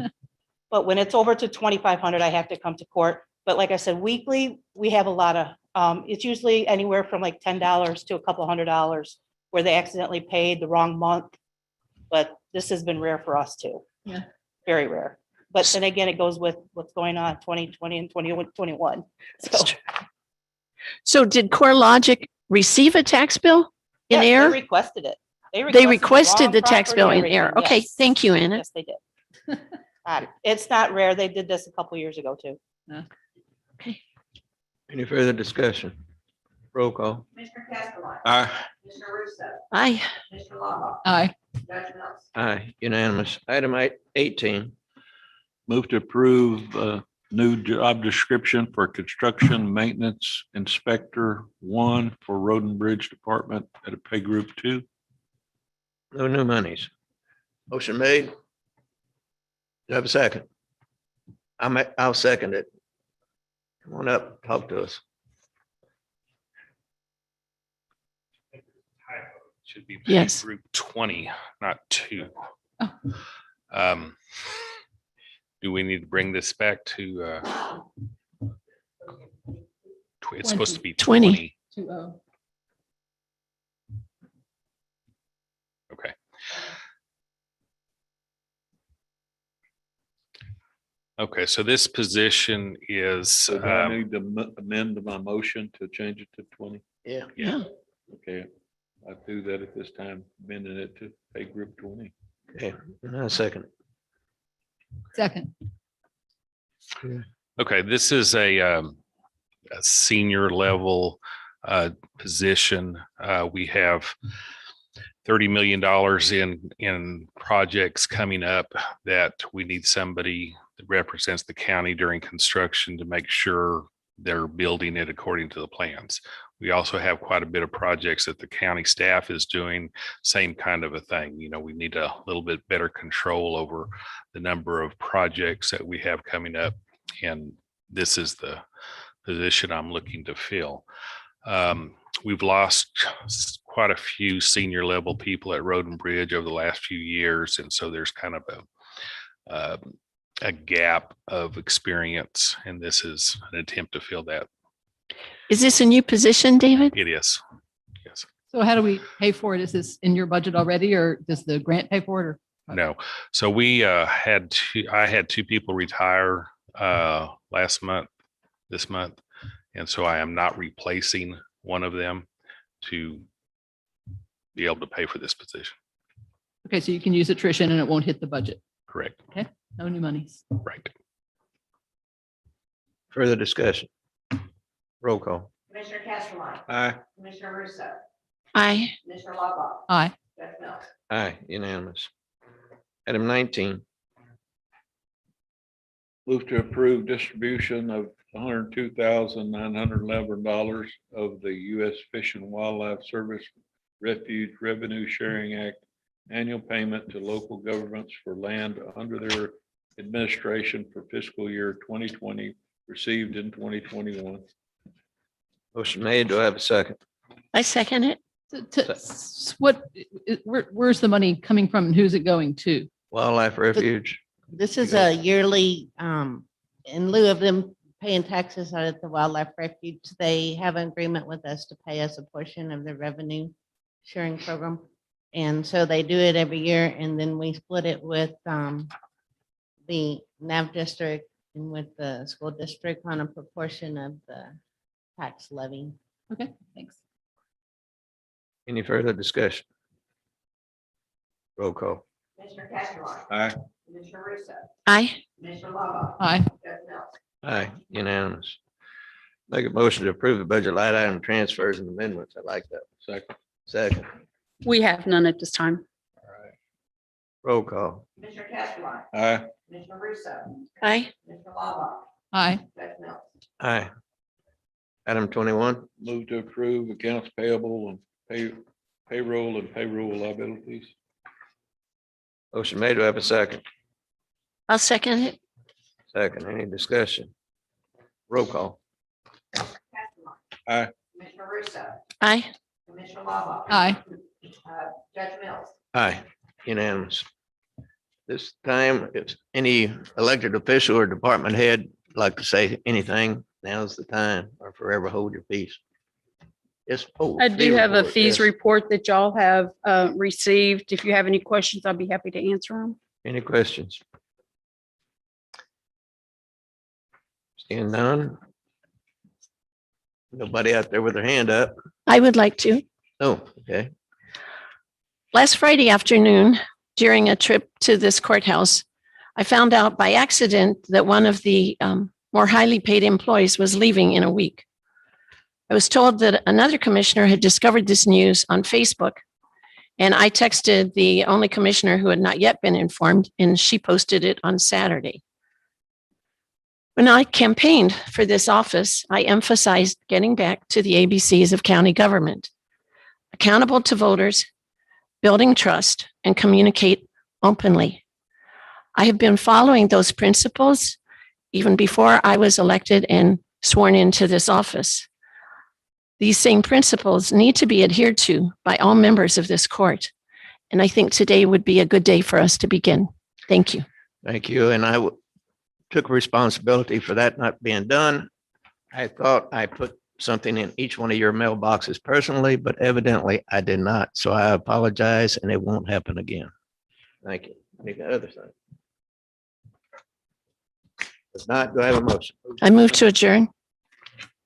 S: But when it's over to 2,500, I have to come to court. But like I said, weekly, we have a lot of, it's usually anywhere from like $10 to a couple $100 where they accidentally paid the wrong month. But this has been rare for us too.
K: Yeah.
S: Very rare. But then again, it goes with what's going on 2020 and 2021. So
H: So did CoreLogic receive a tax bill in
S: yes,
H: air?
S: they requested it.
H: They requested
S: wrong
H: the tax
S: property
H: bill
S: and
H: in air.
S: everything,
H: Okay,
S: yes.
H: thank you, Anna.
S: Yes, they did. It's not rare. They did this a couple years ago too.
C: Any further discussion? Roll call.
A: Commissioner Castleton.
I: Aye.
A: Commissioner Russo.
H: Aye.
A: Commissioner Lava.
K: Aye.
A: Judge Mills.
C: Aye, unanimous. Item 18.
I: Move to approve new job description for construction maintenance inspector 1 for Road and Bridge Department at a pay group 2.
C: No new monies. Motion made. Do I have a second? I'll second it. Come on up, talk to us.
O: Should be pay
H: Yes.
O: group 20, not 2.
K: Oh.
O: Do we need to bring this back to? It's supposed to be
H: 20.
O: 20.
K: 2-0.
O: Okay. Okay, so this position is,
I: So do I need to amend my motion to change it to 20?
C: Yeah.
H: Yeah.
I: Okay, I do that at this time, amending it to pay group 20.
C: Okay, and I second.
K: Second.
O: okay, this is a senior level position. We have $30 million in projects coming up that we need somebody that represents the county during construction to make sure they're building it according to the plans. We also have quite a bit of projects that the county staff is doing, same kind of a thing. You know, we need a little bit better control over the number of projects that we have coming up. And this is the position I'm looking to fill. We've lost quite a few senior level people at Road and Bridge over the last few years. And so there's kind of a gap of experience, and this is an attempt to fill that.
H: Is this a new position, David?
O: It is. Yes.
K: So how do we pay for it? Is this in your budget already, or does the grant pay for it, or?
O: No. So we I had 2 people retire this month. And so I am not replacing one of them to be able to pay for this position.
K: Okay, so you can use attrition and it won't hit the budget.
O: Correct.
K: Okay, no new monies.
O: Right.
C: Further discussion? Roll call.
A: Commissioner Castleton.
I: Aye.
A: Commissioner Russo.
H: Aye.
A: Commissioner Lava.
K: Aye.
A: Judge Mills.
C: Aye, unanimous. Item 19.
I: Move to approve distribution of $102,911 of the U.S. Fish and Wildlife Service Refuge Revenue Sharing Act annual payment to local governments for land under their administration for fiscal year 2020 received in 2021.
C: Motion made. Do I have a second?
H: I second it.
K: Where's the money coming from and who's it going to?
C: Wildlife Refuge.
R: This is a yearly, in lieu of them paying taxes out at the Wildlife Refuge, they have an agreement with us to pay us a portion of the revenue sharing program. And so they do it every year, and then we split it with the NAV district and with the school district on a proportion of the tax levy.
K: Okay, thanks.
C: Any further discussion? Roll call.
A: Commissioner Castleton.
I: Aye.
A: Commissioner Russo.
H: Aye.
A: Commissioner Lava.
K: Aye.
A: Judge Mills.
C: Aye, unanimous. Make a motion to approve the budget line item transfers and amendments. I like that.
I: Second.
C: Second.
Q: We have none at this time.
C: Roll call.
A: Commissioner Castleton.
I: Aye.
A: Commissioner Russo.
H: Aye.
A: Commissioner Lava.
K: Aye.
A: Judge Mills.
C: Aye. Item 21.
I: Move to approve accounts payable and payroll and payroll liabilities.
C: Motion made. Do I have a second?
H: I'll second it.
C: Second. Any discussion? Roll call.
A: Castleton.
I: Aye.
A: Commissioner Russo.
H: Aye.
A: Commissioner Lava.
K: Aye.
A: Judge Mills.
C: Aye, unanimous. This time, if any elected official or department head like to say anything, now's the time, or forever hold your peace. Yes. oh,
Q: I do
C: fee
Q: have a
C: report,
Q: fees
C: yes.
Q: report that y'all have received. If you have any questions, I'll be happy to answer them.
C: Any questions? Seeing none? Nobody out there with their hand up?
H: I would like to.
C: Oh, okay.
H: Last Friday afternoon, during a trip to this courthouse, I found out by accident that one of the more highly paid employees was leaving in a week. I was told that another commissioner had discovered this news on Facebook, and I texted the only commissioner who had not yet been informed, and she posted it on Saturday. When I campaigned for this office, I emphasized getting back to the ABCs of county government: accountable to voters, building trust, and communicate openly. I have been following those principles even before I was elected and sworn into this office. These same principles need to be adhered to by all members of this court. And I think today would be a good day for us to begin. Thank you.
C: Thank you. And I took responsibility for that not being done. I thought I put something in each one of your mailboxes personally, but evidently I did not. So I apologize and it won't happen again. Thank you. Any other thing? If not, do I have a motion?
H: I move to adjourn.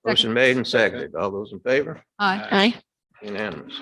C: Motion made and seconded. All those in favor?
K: Aye.
H: Aye.
C: Unanimous.